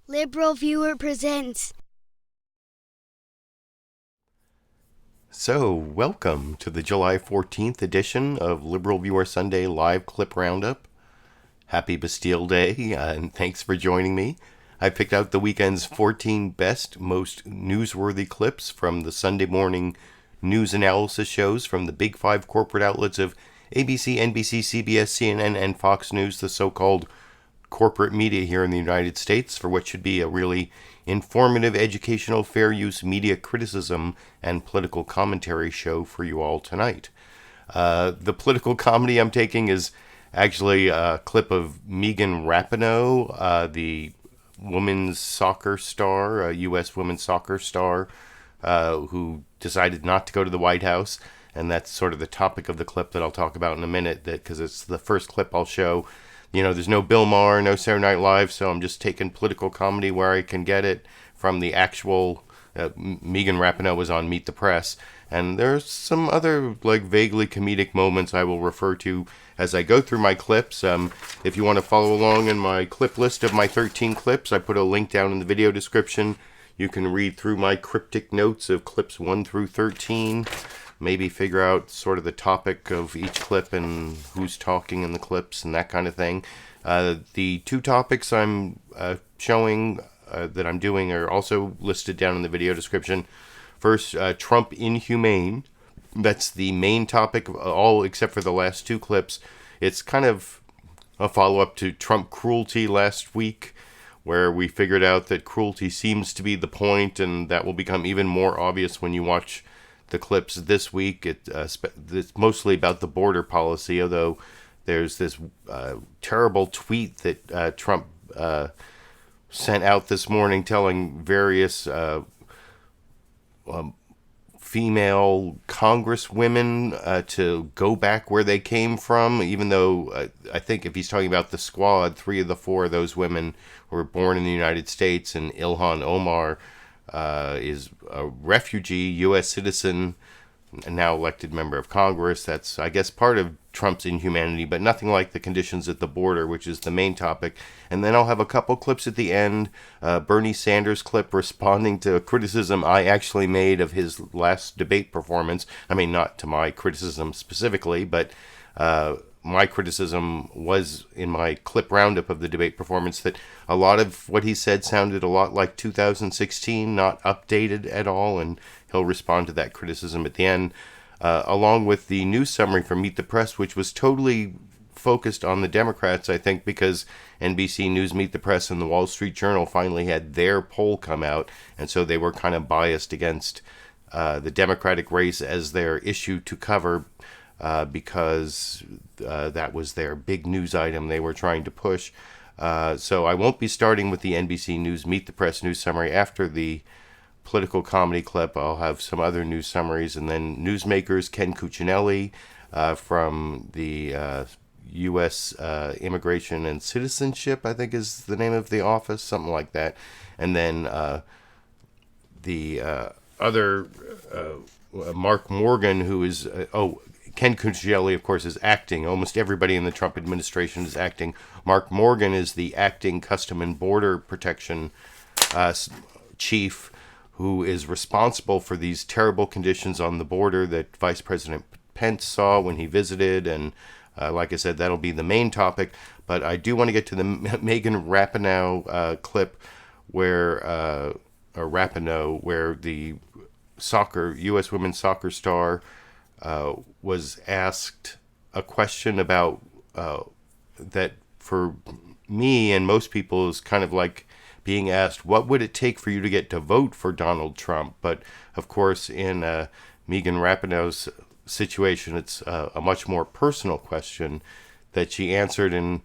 LiberalViewer presents. So, welcome to the July 14th edition of LiberalViewer Sunday Live Clip Roundup. Happy Bastille Day, and thanks for joining me. I picked out the weekend's 14 best, most newsworthy clips from the Sunday morning news analysis shows from the big five corporate outlets of ABC, NBC, CBS, CNN, and Fox News, the so-called corporate media here in the United States, for what should be a really informative, educational, fair use media criticism and political commentary show for you all tonight. The political comedy I'm taking is actually a clip of Megan Rapinoe, the women's soccer star, U.S. women's soccer star, who decided not to go to the White House. And that's sort of the topic of the clip that I'll talk about in a minute, because it's the first clip I'll show. You know, there's no Bill Maher, no Saturday Night Live, so I'm just taking political comedy where I can get it from the actual. Megan Rapinoe was on Meet the Press, and there's some other vaguely comedic moments I will refer to as I go through my clips. If you want to follow along in my clip list of my 13 clips, I put a link down in the video description. You can read through my cryptic notes of clips 1 through 13. Maybe figure out sort of the topic of each clip and who's talking in the clips and that kind of thing. The two topics I'm showing that I'm doing are also listed down in the video description. First, Trump Inhumane. That's the main topic of all except for the last two clips. It's kind of a follow-up to Trump Cruelty last week, where we figured out that cruelty seems to be the point, and that will become even more obvious when you watch the clips this week. It's mostly about the border policy, although there's this terrible tweet that Trump sent out this morning telling various female congresswomen to go back where they came from, even though I think if he's talking about the squad, 3 of the 4 of those women were born in the United States, and Ilhan Omar is a refugee, U.S. citizen, and now elected member of Congress. That's, I guess, part of Trump's inhumanity, but nothing like the conditions at the border, which is the main topic. And then I'll have a couple clips at the end. Bernie Sanders clip responding to a criticism I actually made of his last debate performance. I mean, not to my criticism specifically, but my criticism was in my clip roundup of the debate performance that a lot of what he said sounded a lot like 2016, not updated at all, and he'll respond to that criticism at the end, along with the news summary from Meet the Press, which was totally focused on the Democrats, I think, because NBC News, Meet the Press, and the Wall Street Journal finally had their poll come out, and so they were kind of biased against the Democratic race as their issue to cover, because that was their big news item they were trying to push. So I won't be starting with the NBC News Meet the Press news summary. After the political comedy clip, I'll have some other news summaries, and then newsmakers Ken Cuccinelli from the U.S. Immigration and Citizenship, I think is the name of the office, something like that. And then the other Mark Morgan, who is Ken Cuccinelli, of course, is acting. Almost everybody in the Trump administration is acting. Mark Morgan is the acting Custom and Border Protection chief, who is responsible for these terrible conditions on the border that Vice President Pence saw when he visited. And like I said, that'll be the main topic. But I do want to get to the Megan Rapinoe clip where the U.S. women's soccer star was asked a question about that for me and most people is kind of like being asked, what would it take for you to get to vote for Donald Trump? But of course, in Megan Rapinoe's situation, it's a much more personal question that she answered. And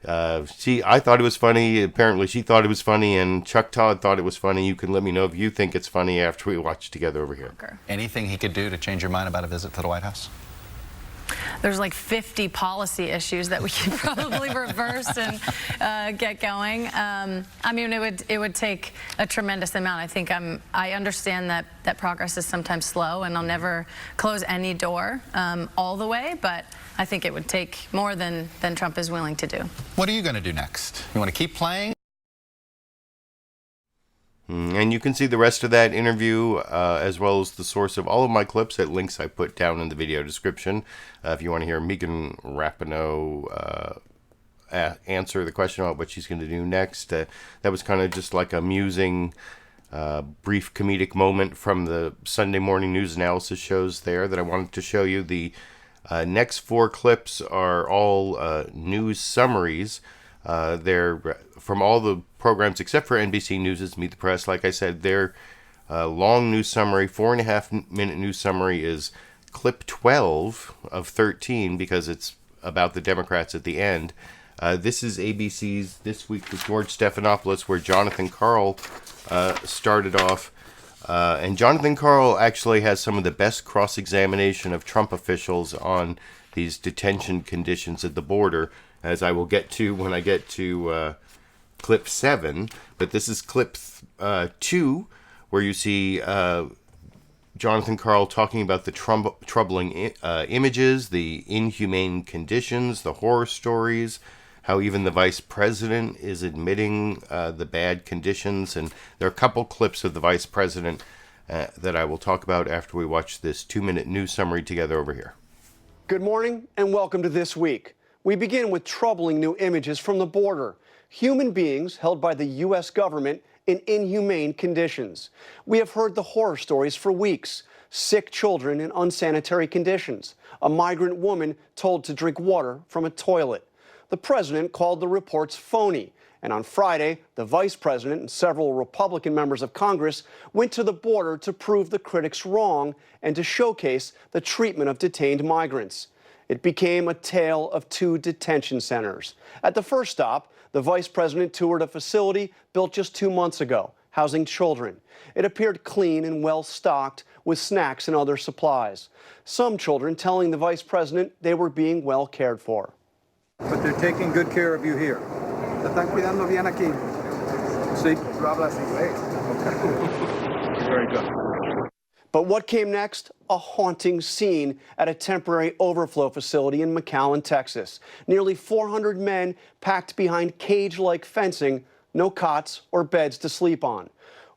I thought it was funny. Apparently she thought it was funny, and Chuck Todd thought it was funny. You can let me know if you think it's funny after we watch it together over here. Anything he could do to change your mind about a visit to the White House? There's like 50 policy issues that we could probably reverse and get going. I mean, it would take a tremendous amount. I think I understand that progress is sometimes slow, and I'll never close any door all the way, but I think it would take more than Trump is willing to do. What are you going to do next? You want to keep playing? And you can see the rest of that interview, as well as the source of all of my clips at links I put down in the video description. If you want to hear Megan Rapinoe answer the question about what she's going to do next, that was kind of just like a musing, brief comedic moment from the Sunday morning news analysis shows there that I wanted to show you. The next 4 clips are all news summaries. They're from all the programs except for NBC News' Meet the Press. Like I said, their long news summary, 4.5-minute news summary, is clip 12 of 13 because it's about the Democrats at the end. This is ABC's This Week with George Stephanopoulos, where Jonathan Karl started off. And Jonathan Karl actually has some of the best cross-examination of Trump officials on these detention conditions at the border, as I will get to when I get to clip 7. But this is clip 2, where you see Jonathan Karl talking about the troubling images, the inhumane conditions, the horror stories, how even the vice president is admitting the bad conditions. And there are a couple clips of the vice president that I will talk about after we watch this 2-minute news summary together over here. Good morning and welcome to This Week. We begin with troubling new images from the border. Human beings held by the U.S. government in inhumane conditions. We have heard the horror stories for weeks. Sick children in unsanitary conditions. A migrant woman told to drink water from a toilet. The president called the reports phony. And on Friday, the vice president and several Republican members of Congress went to the border to prove the critics wrong and to showcase the treatment of detained migrants. It became a tale of 2 detention centers. At the first stop, the vice president toured a facility built just 2 months ago, housing children. It appeared clean and well-stocked with snacks and other supplies. Some children telling the vice president they were being well cared for. But they're taking good care of you here. Te están cuidando bien aquí. Sí. Tú hablas inglés. Okay. Very good. But what came next? A haunting scene at a temporary overflow facility in McAllen, Texas. Nearly 400 men packed behind cage-like fencing, no cots or beds to sleep on.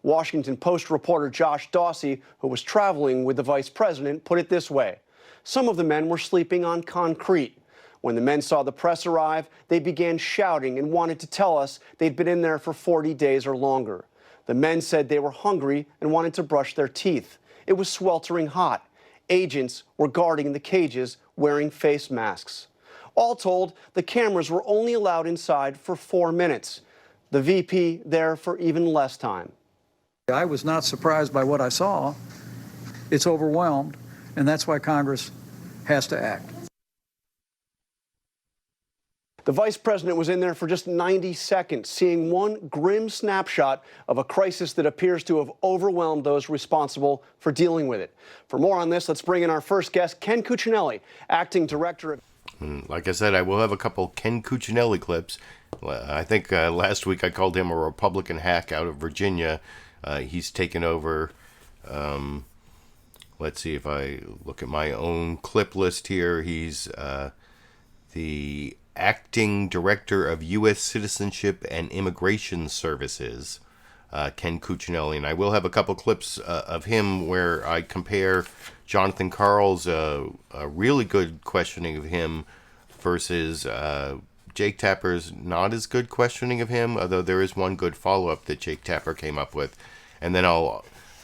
Washington Post reporter Josh Dawsey, who was traveling with the vice president, put it this way. Some of the men were sleeping on concrete. When the men saw the press arrive, they began shouting and wanted to tell us they'd been in there for 40 days or longer. The men said they were hungry and wanted to brush their teeth. It was sweltering hot. Agents were guarding the cages wearing face masks. All told, the cameras were only allowed inside for 4 minutes. The VP there for even less time. I was not surprised by what I saw. It's overwhelmed, and that's why Congress has to act. The vice president was in there for just 90 seconds, seeing one grim snapshot of a crisis that appears to have overwhelmed those responsible for dealing with it. For more on this, let's bring in our first guest, Ken Cuccinelli, acting director of... Like I said, I will have a couple Ken Cuccinelli clips. I think last week I called him a Republican hack out of Virginia. He's taken over... let's see if I look at my own clip list here. He's the acting director of U.S. Citizenship and Immigration Services, Ken Cuccinelli. And I will have a couple clips of him where I compare Jonathan Karl's really good questioning of him versus Jake Tapper's not as good questioning of him, although there is one good follow-up that Jake Tapper came up with. And then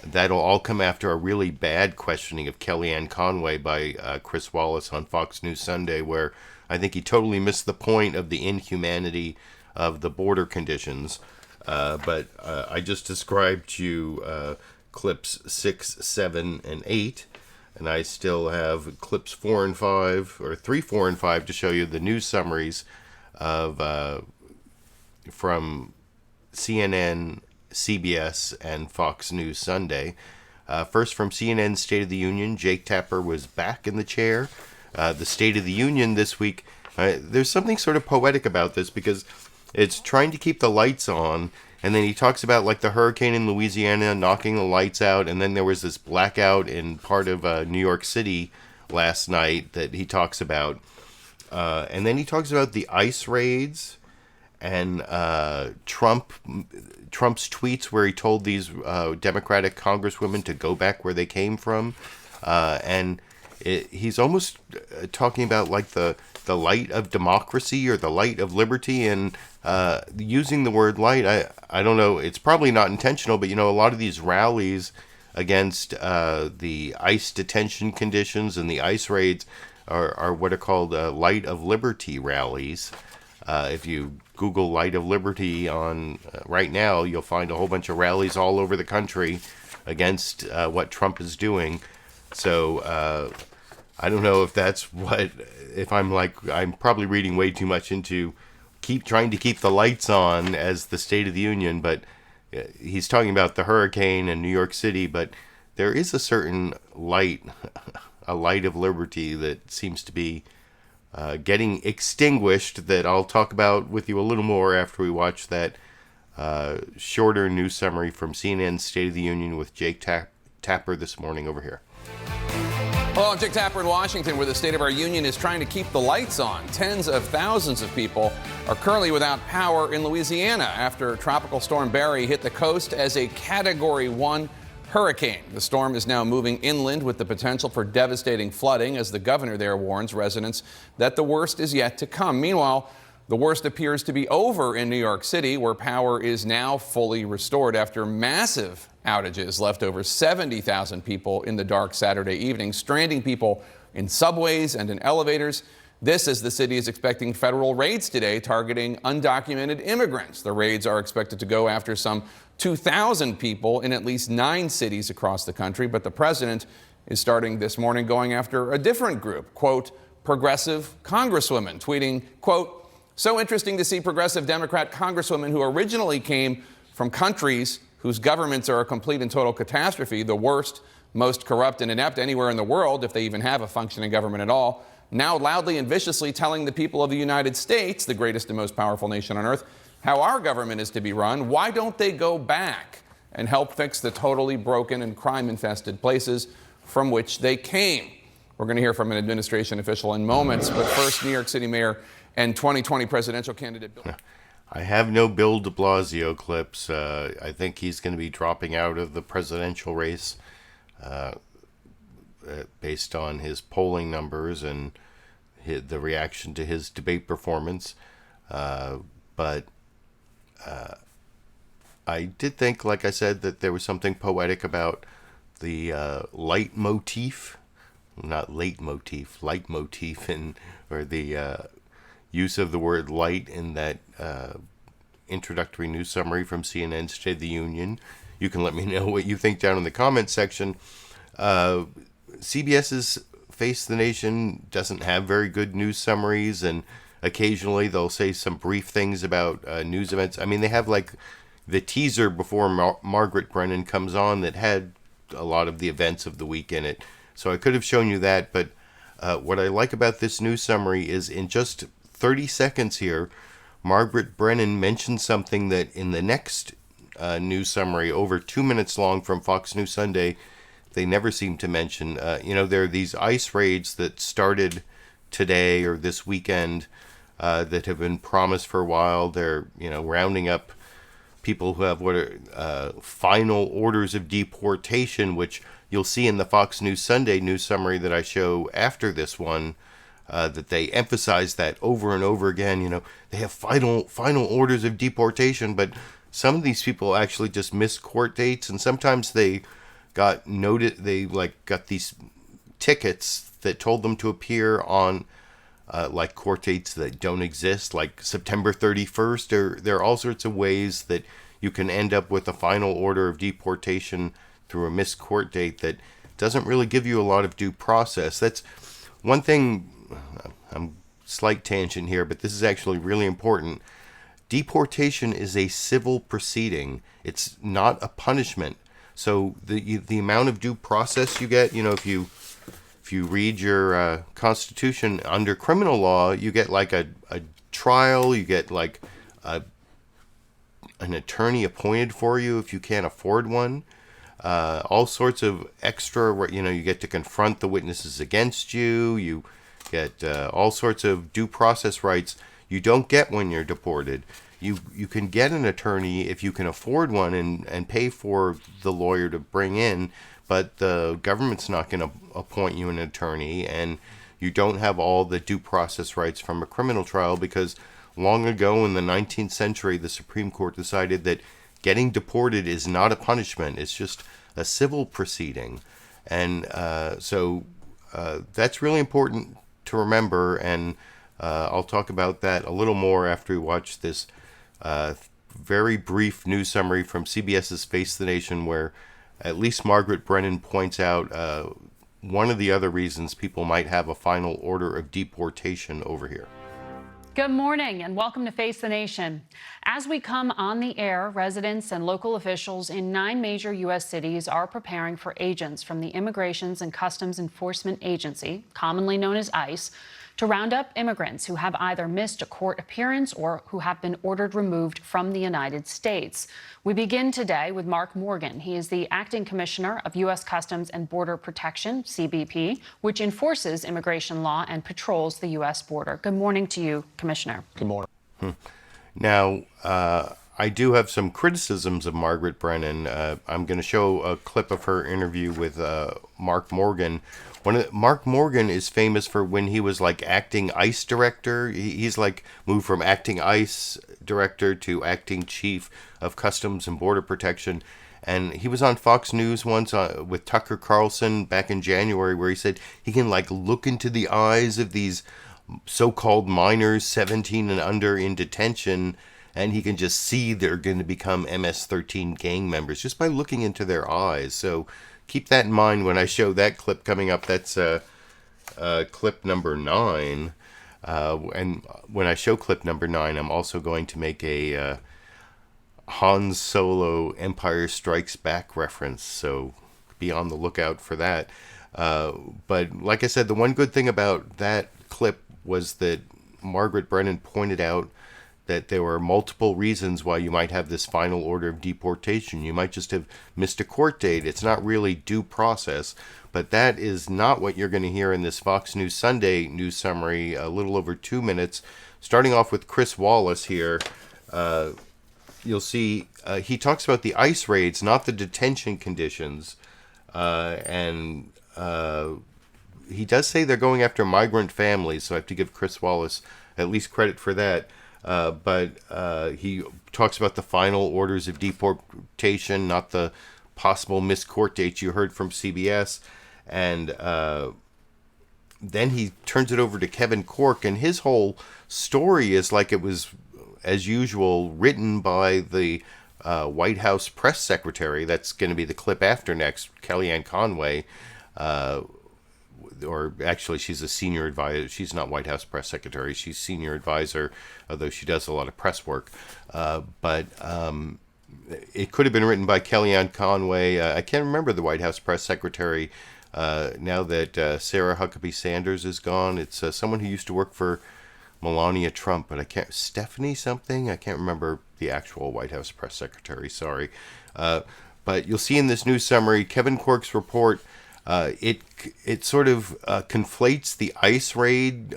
that'll all come after a really bad questioning of Kellyanne Conway by Chris Wallace on Fox News Sunday, where I think he totally missed the point of the inhumanity of the border conditions. But I just described to you clips 6, 7, and 8. And I still have clips 4 and 5, or 3, 4, and 5 to show you the news summaries of from CNN, CBS, and Fox News Sunday. First, from CNN State of the Union, Jake Tapper was back in the chair. The State of the Union this week, there's something sort of poetic about this because it's trying to keep the lights on, and then he talks about like the hurricane in Louisiana knocking the lights out, and then there was this blackout in part of New York City last night that he talks about. And then he talks about the ICE raids, and Trump's tweets where he told these Democratic congresswomen to go back where they came from, he's almost talking about like the light of democracy or the light of liberty, and using the word light. I don't know. It's probably not intentional, but a lot of these rallies against the ICE detention conditions and the ICE raids are what are called light of liberty rallies. If you Google light of liberty on right now, you'll find a whole bunch of rallies all over the country against what Trump is doing. So I don't know if that's I'm probably reading way too much into trying to keep the lights on as the State of the Union, but he's talking about the hurricane in New York City, but there is a certain light, a light of liberty that seems to be getting extinguished, that I'll talk about with you a little more after we watch that shorter news summary from CNN's State of the Union with Jake Tapper this morning over here. Hello, I'm Jake Tapper in Washington, where the State of our Union is trying to keep the lights on. Tens of thousands of people are currently without power in Louisiana after Tropical Storm Barry hit the coast as a Category 1 hurricane. The storm is now moving inland with the potential for devastating flooding, as the governor there warns residents that the worst is yet to come. Meanwhile, the worst appears to be over in New York City, where power is now fully restored after massive outages left over 70,000 people in the dark Saturday evening, stranding people in subways and in elevators. This as the city is expecting federal raids today targeting undocumented immigrants. The raids are expected to go after some 2,000 people in at least 9 cities across the country, but the president is starting this morning going after a different group, quote, progressive congresswomen, tweeting, quote, so interesting to see progressive Democrat congresswomen who originally came from countries whose governments are a complete and total catastrophe, the worst, most corrupt and inept anywhere in the world, if they even have a functioning government at all, now loudly and viciously telling the people of the United States, the greatest and most powerful nation on earth, how our government is to be run. Why don't they go back and help fix the totally broken and crime-infested places from which they came? We're going to hear from an administration official in moments, but first, New York City Mayor and 2020 presidential candidate Bill. I have no Bill de Blasio clips. I think he's going to be dropping out of the presidential race based on his polling numbers and the reaction to his debate performance. But I did think, like I said, that there was something poetic about the leitmotif, not leitmotif, leitmotif, or the use of the word light in that introductory news summary from CNN's State of the Union. You can let me know what you think down in the comments section. CBS's Face the Nation doesn't have very good news summaries, and occasionally they'll say some brief things about news events. I mean, they have like the teaser before Margaret Brennan comes on that had a lot of the events of the week in it. So I could have shown you that, but what I like about this news summary is in just 30 seconds here, Margaret Brennan mentions something that in the next news summary, over 2 minutes long from Fox News Sunday, they never seem to mention. There are these ICE raids that started today or this weekend that have been promised for a while. They're, rounding up people who have what are final orders of deportation, which you'll see in the Fox News Sunday news summary that I show after this one. That they emphasize that over and over again. They have final orders of deportation, but some of these people actually just miss court dates, and sometimes they got noted. They got these tickets that told them to appear on court dates that don't exist, like September 31st. There are all sorts of ways that you can end up with a final order of deportation through a missed court date that doesn't really give you a lot of due process. That's one thing. I'm slight tangent here, but this is actually really important. Deportation is a civil proceeding. It's not a punishment. So the amount of due process you get, if you read your Constitution, under criminal law, you get like a trial, you get like an attorney appointed for you if you can't afford one. All sorts of extra, you get to confront the witnesses against you. You get all sorts of due process rights. you don't get when you're deported. You can get an attorney if you can afford one and pay for the lawyer to bring in, but the government's not going to appoint you an attorney, and you don't have all the due process rights from a criminal trial, because long ago in the 19th century, the Supreme Court decided that getting deported is not a punishment. It's just a civil proceeding. And so that's really important to remember, and I'll talk about that a little more after we watch this very brief news summary from CBS's Face the Nation, where at least Margaret Brennan points out one of the other reasons people might have a final order of deportation over here. Good morning and welcome to Face the Nation. As we come on the air, residents and local officials in 9 major U.S. cities are preparing for agents from the Immigrations and Customs Enforcement Agency, commonly known as ICE, to round up immigrants who have either missed a court appearance or who have been ordered removed from the United States. We begin today with Mark Morgan. He is the acting commissioner of U.S. Customs and Border Protection, CBP, which enforces immigration law and patrols the U.S. border. Good morning to you, Commissioner. Good morning. Now, I do have some criticisms of Margaret Brennan. I'm going to show a clip of her interview with Mark Morgan. Mark Morgan is famous for when he was like acting ICE director. He's like moved from acting ICE director to acting chief of Customs and Border Protection. And he was on Fox News once with Tucker Carlson back in January, where he said he can like look into the eyes of these so-called minors 17 and under in detention, and he can just see they're going to become MS-13 gang members just by looking into their eyes. So keep that in mind when I show that clip coming up. That's clip number 9. And when I show clip number 9, I'm also going to make a Han Solo Empire Strikes Back reference. So be on the lookout for that. But like I said, the one good thing about that clip was that Margaret Brennan pointed out that there were multiple reasons why you might have this final order of deportation. You might just have missed a court date. It's not really due process, but that is not what you're going to hear in this Fox News Sunday news summary, a little over 2 minutes. Starting off with Chris Wallace here, you'll see he talks about the ICE raids, not the detention conditions, and he does say they're going after migrant families, so I have to give Chris Wallace at least credit for that. But he talks about the final orders of deportation, not the possible missed court dates you heard from CBS. And then he turns it over to Kevin Corke, and his whole story is like it was, as usual, written by the White House press secretary. That's going to be the clip after next, Kellyanne Conway. Or actually, she's a senior advisor. She's not White House press secretary. She's senior advisor, although she does a lot of press work. But it could have been written by Kellyanne Conway. I can't remember the White House press secretary now that Sarah Huckabee Sanders is gone. It's someone who used to work for Melania Trump, but I can't. Stephanie something? I can't remember the actual White House press secretary. Sorry. But you'll see in this news summary, Kevin Corke's report. It sort of conflates the ICE raid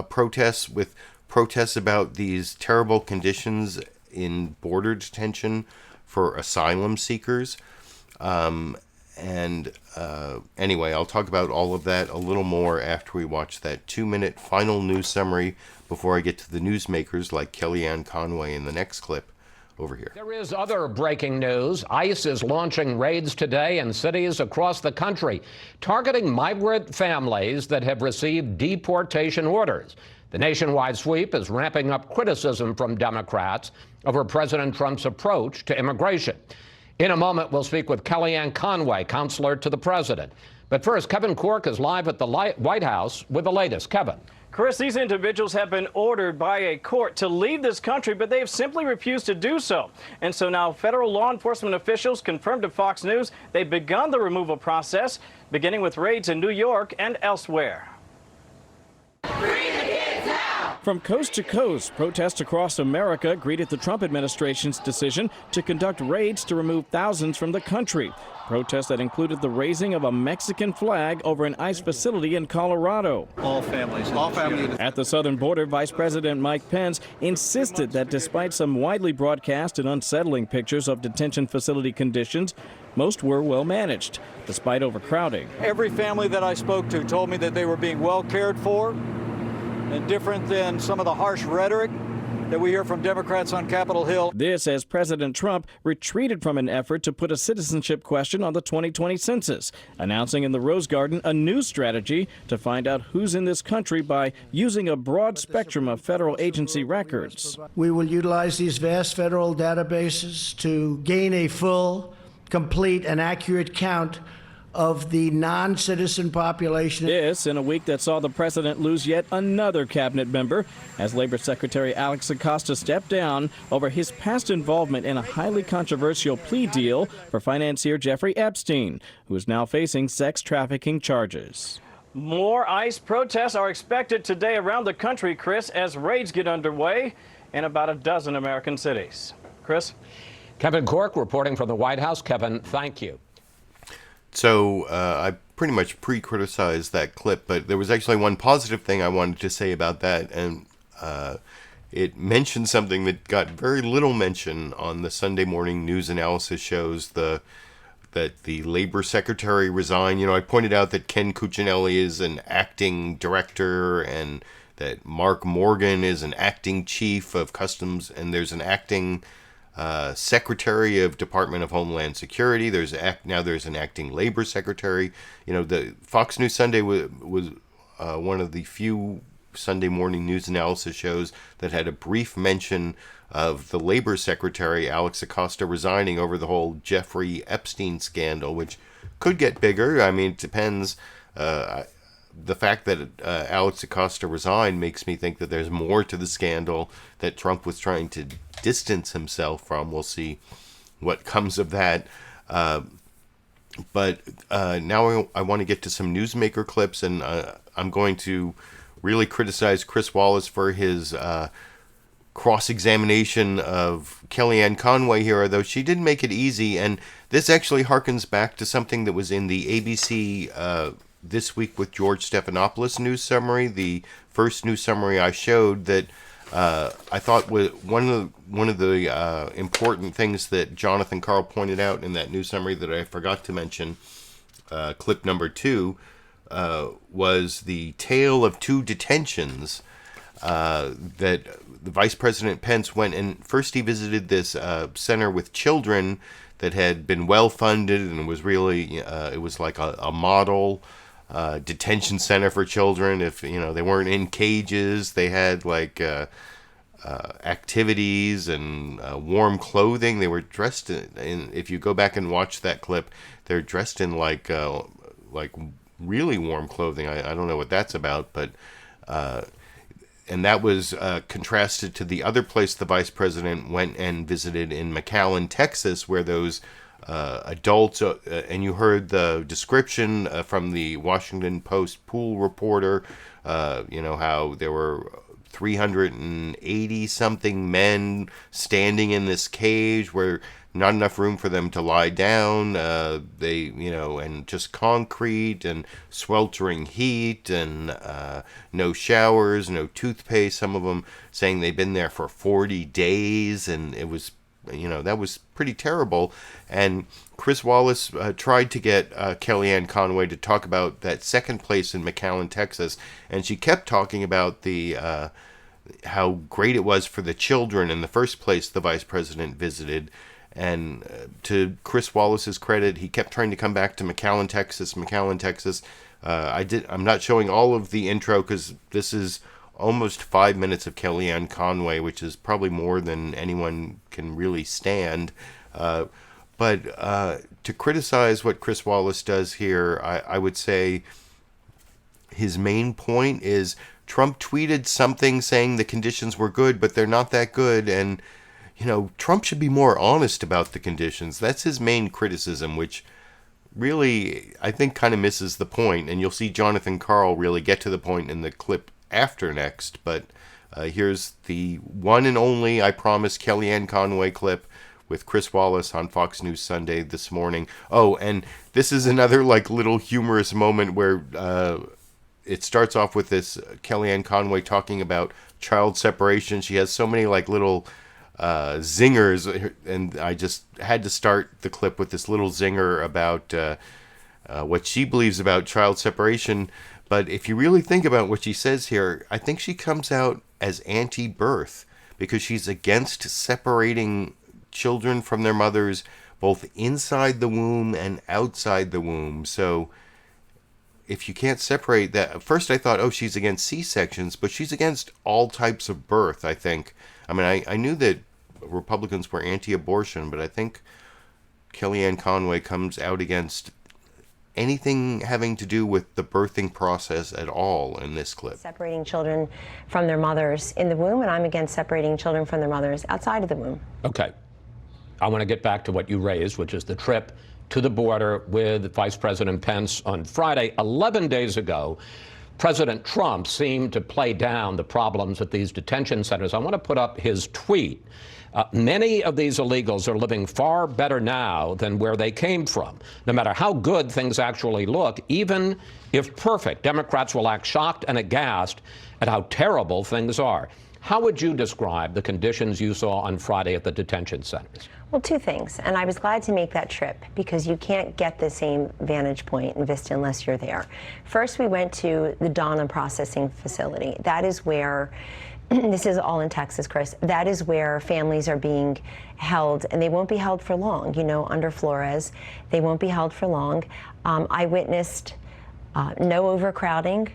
protests with protests about these terrible conditions in border detention for asylum seekers. Anyway, I'll talk about all of that a little more after we watch that 2-minute final news summary before I get to the newsmakers like Kellyanne Conway in the next clip. Over here. There is other breaking news. ICE is launching raids today in cities across the country, targeting migrant families that have received deportation orders. The nationwide sweep is ramping up criticism from Democrats over President Trump's approach to immigration. In a moment, we'll speak with Kellyanne Conway, counselor to the president. But first, Kevin Corke is live at the White House with the latest. Kevin. Chris, these individuals have been ordered by a court to leave this country, but they have simply refused to do so. And so now federal law enforcement officials confirmed to Fox News they've begun the removal process, beginning with raids in New York and elsewhere. Free the kids now! From coast to coast, protests across America greeted the Trump administration's decision to conduct raids to remove thousands from the country. Protests that included the raising of a Mexican flag over an ICE facility in Colorado. All families. At the southern border, Vice President Mike Pence insisted that despite some widely broadcast and unsettling pictures of detention facility conditions, most were well managed, despite overcrowding. Every family that I spoke to told me that they were being well cared for, and different than some of the harsh rhetoric that we hear from Democrats on Capitol Hill. This as President Trump retreated from an effort to put a citizenship question on the 2020 census, announcing in the Rose Garden a new strategy to find out who's in this country by using a broad spectrum of federal agency records. We will utilize these vast federal databases to gain a full, complete, and accurate count of the non-citizen population. This in a week that saw the president lose yet another cabinet member as Labor Secretary Alex Acosta stepped down over his past involvement in a highly controversial plea deal for financier Jeffrey Epstein, who is now facing sex trafficking charges. More ICE protests are expected today around the country, Chris, as raids get underway in about a dozen American cities. Chris? Kevin Corke reporting from the White House. Kevin, thank you. So I pretty much pre-criticized that clip, but there was actually one positive thing I wanted to say about that, and it mentioned something that got very little mention on the Sunday morning news analysis shows, that the labor secretary resigned. You know, I pointed out that Ken Cuccinelli is an acting director and that Mark Morgan is an acting chief of customs, and there's an acting Secretary of Department of Homeland Security. Now there's an acting labor secretary. You know, the Fox News Sunday was one of the few Sunday morning news analysis shows that had a brief mention of the labor secretary, Alex Acosta, resigning over the whole Jeffrey Epstein scandal, which could get bigger. I mean, it depends. The fact that Alex Acosta resigned makes me think that there's more to the scandal that Trump was trying to distance himself from. We'll see what comes of that. But now I want to get to some newsmaker clips, and I'm going to really criticize Chris Wallace for his cross-examination of Kellyanne Conway here, though she didn't make it easy. And this actually harkens back to something that was in the ABC This Week with George Stephanopoulos news summary, the first news summary I showed, that I thought was one of the important things that Jonathan Karl pointed out in that news summary that I forgot to mention, clip number 2, was the tale of two detentions that the Vice President Pence went, and first he visited this center with children that had been well funded and was really it was like a model detention center for children. If they weren't in cages, they had like activities and warm clothing. They were dressed in, if you go back and watch that clip, they're dressed in like really warm clothing. I don't know what that's about, but and that was contrasted to the other place the vice president went and visited in McAllen, Texas, where those adults, and you heard the description from the Washington Post pool reporter, how there were 380 something men standing in this cage where not enough room for them to lie down, and just concrete and sweltering heat and no showers, no toothpaste. Some of them saying they've been there for 40 days, and it was, that was pretty terrible. And Chris Wallace tried to get Kellyanne Conway to talk about that second place in McAllen, Texas, and she kept talking about the how great it was for the children in the first place the vice president visited. And to Chris Wallace's credit, he kept trying to come back to McAllen, Texas. I'm not showing all of the intro because this is almost 5 minutes of Kellyanne Conway, which is probably more than anyone can really stand. But to criticize what Chris Wallace does here, I would say his main point is Trump tweeted something saying the conditions were good, but they're not that good. And Trump should be more honest about the conditions. That's his main criticism, which really, I think, kind of misses the point. And you'll see Jonathan Karl really get to the point in the clip after next. But Here's the one and only, I promise, Kellyanne Conway clip with Chris Wallace on Fox News Sunday this morning. Oh, and this is another like little humorous moment where it starts off with this Kellyanne Conway talking about child separation. She has so many like little zingers, and I just had to start the clip with this little zinger about what she believes about child separation. But if you really think about what she says here, I think she comes out as anti-birth because she's against separating children from their mothers both inside the womb and outside the womb. So if you can't separate that, at first I thought, oh, she's against C-sections, but she's against all types of birth, I think. I mean, I knew that Republicans were anti-abortion, but I think Kellyanne Conway comes out against anything having to do with the birthing process at all in this clip. Separating children from their mothers in the womb, and I'm against separating children from their mothers outside of the womb. Okay. I want to get back to what you raised, which is the trip to the border with Vice President Pence on Friday. 11 days ago, President Trump seemed to play down the problems at these detention centers. I want to put up his tweet. Many of these illegals are living far better now than where they came from. No matter how good things actually look, even if perfect, Democrats will act shocked and aghast at how terrible things are. How would you describe the conditions you saw on Friday at the detention centers? Well, two things, and I was glad to make that trip because you can't get the same vantage point and vista unless you're there. First, we went to the Donna processing facility. That is where, this is all in Texas, Chris, that is where families are being held, and they won't be held for long. You know, under Flores, they won't be held for long. I witnessed no overcrowding.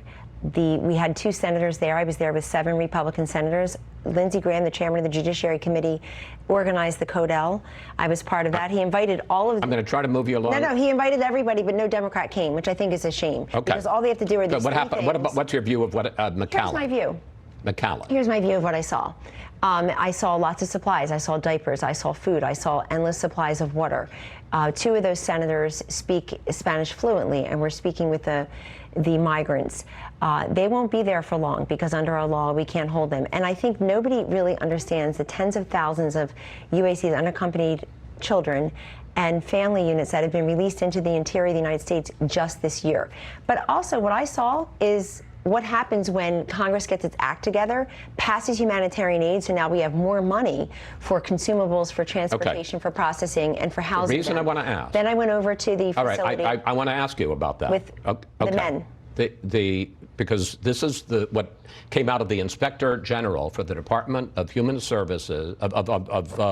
We had 2 senators there. I was there with 7 Republican senators. Lindsey Graham, the chairman of the Judiciary Committee, organized the Codel. I was part of that. He invited all of them. I'm going to try to move you along. No, he invited everybody, but no Democrat came, which I think is a shame. Okay. Because all they have to do are these what happened? What's your view of what McCallum? Here's my view. McCallum. Here's my view of what I saw. I saw lots of supplies. I saw diapers. I saw food. I saw endless supplies of water. 2 of those senators speak Spanish fluently, and we're speaking with the migrants. They won't be there for long because under our law, we can't hold them. And I think nobody really understands the tens of thousands of UACs, unaccompanied children, and family units that have been released into the interior of the United States just this year. But also what I saw is what happens when Congress gets its act together, passes humanitarian aid, so now we have more money for consumables, for transportation, for processing, and for housing. The reason I want to ask. Then I went over to the facility. All right, I want to ask you about that. With the men. Because this is what came out of the Inspector General for the Department of Human Services, of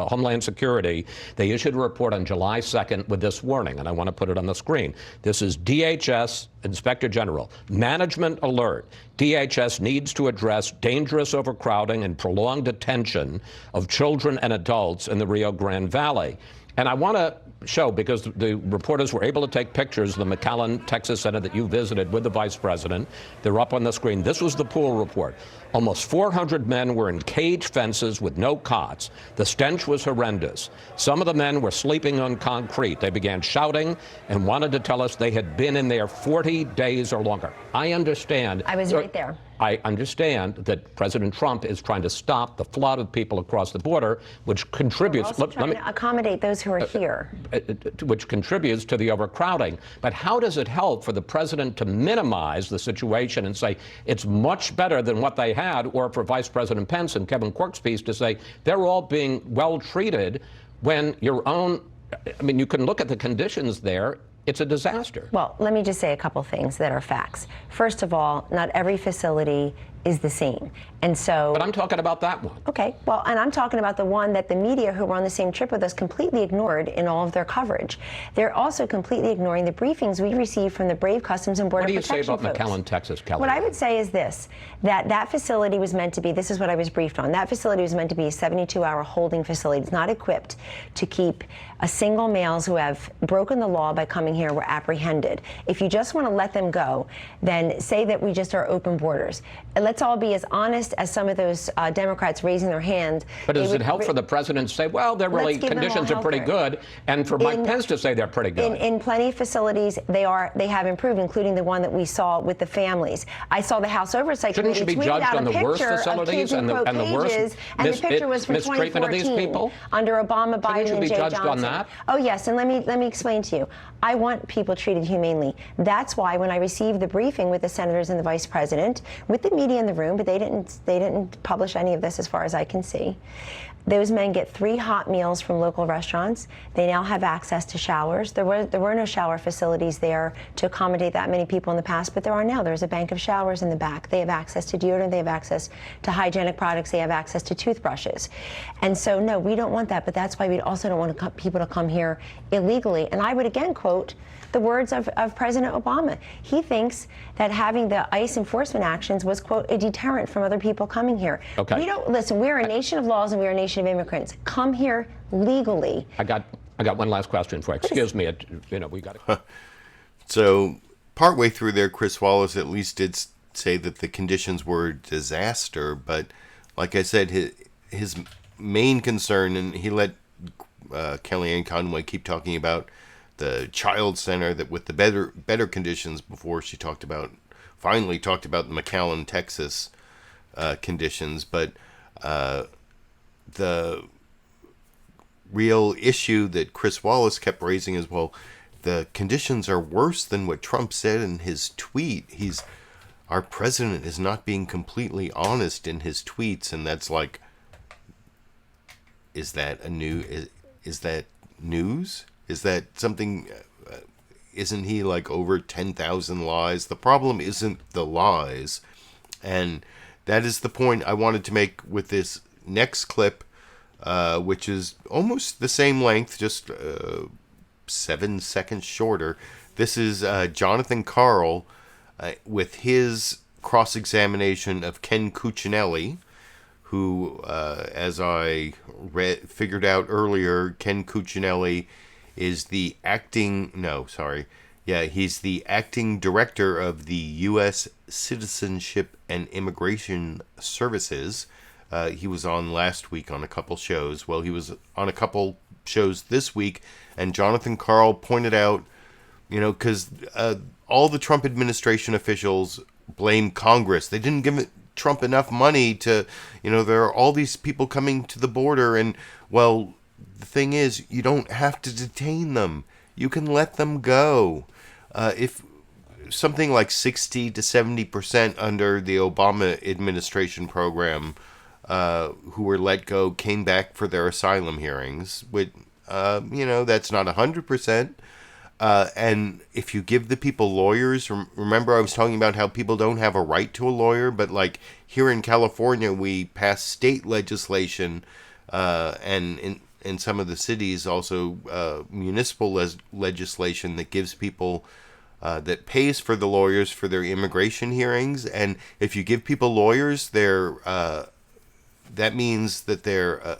Homeland Security. They issued a report on July 2nd with this warning, and I want to put it on the screen. This is DHS Inspector General. Management alert. DHS needs to address dangerous overcrowding and prolonged detention of children and adults in the Rio Grande Valley. And I want to show, because the reporters were able to take pictures of the McAllen, Texas Center that you visited with the vice president. They're up on the screen. This was the pool report. Almost 400 men were in cage fences with no cots. The stench was horrendous. Some of the men were sleeping on concrete. They began shouting and wanted to tell us they had been in there 40 days or longer. I understand. I was right there. I understand that President Trump is trying to stop the flood of people across the border, which contributes. We're also trying to accommodate those who are here. Which contributes to the overcrowding. But how does it help for the president to minimize the situation and say it's much better than what they had, or for Vice President Pence and Kevin Corke's piece to say they're all being well treated when your own, I mean, you can look at the conditions there. It's a disaster. Well, let me just say a couple things that are facts. First of all, not every facility is the same. And so. But I'm talking about that one. Okay. Well, and I'm talking about the one that the media who were on the same trip with us completely ignored in all of their coverage. They're also completely ignoring the briefings we received from the brave Customs and Border Protection folks. What do you say about McAllen, Texas, Kelly? What I would say is this, that facility was meant to be, this is what I was briefed on, that facility was meant to be a 72-hour holding facility. It's not equipped to keep a single males who have broken the law by coming here were apprehended. If you just want to let them go, then say that we just are open borders. Let's let's all be as honest as some of those Democrats raising their hand. But does it help for the president to say, well, they're really, conditions are pretty good, and for Mike Pence to say they're pretty good? In plenty of facilities, they have improved, including the one that we saw with the families. I saw the House Oversight Committee Shouldn't she be judged on the worst facilities and the worst and the picture was from mistreatment of these people? Under Obama, Biden, and Jay Johnson. On that? Oh yes, and let me explain to you. I want people treated humanely. That's why when I received the briefing with the senators and the vice president, with the media in the room, but they didn't publish any of this as far as I can see. Those men get 3 hot meals from local restaurants. They now have access to showers. There were no shower facilities there to accommodate that many people in the past, but there are now. There's a bank of showers in the back. They have access to deodorant. They have access to hygienic products. They have access to toothbrushes. And so, no, we don't want that, but that's why we also don't want people to come here illegally. And I would again quote the words of President Obama. He thinks that having the ICE enforcement actions was, quote, a deterrent from other people coming here. Okay. We don't, listen, we're a nation of laws and we're a nation of immigrants. Come here legally. I got one last question for you. Excuse me, we got to... So, partway through there, Chris Wallace at least did say that the conditions were a disaster, but like I said, his main concern, and he let Kellyanne Conway keep talking about the child center that with the better conditions before she finally talked about the McAllen, Texas conditions. But the real issue that Chris Wallace kept raising is, well, the conditions are worse than what Trump said in his tweet. Our president is not being completely honest in his tweets, and that's like, is that news? Is that something, isn't he like over 10,000 lies? The problem isn't the lies. And that is the point I wanted to make with this next clip, which is almost the same length, just 7 seconds shorter. This is Jonathan Karl with his cross-examination of Ken Cuccinelli, who, as I figured out earlier, Ken Cuccinelli is the he's the acting director of the U.S. Citizenship and Immigration Services. He was on last week on a couple shows. Well, he was on a couple shows this week, and Jonathan Karl pointed out, because all the Trump administration officials blame Congress. They didn't give Trump enough money to, there are all these people coming to the border, and, well, the thing is, you don't have to detain them. You can let them go. If something like 60 to 70% under the Obama administration program who were let go came back for their asylum hearings, which, that's not 100%. And if you give the people lawyers, remember I was talking about how people don't have a right to a lawyer, but like here in California, we pass state legislation and in some of the cities also municipal legislation that gives people that pays for the lawyers for their immigration hearings. And if you give people lawyers, that means that their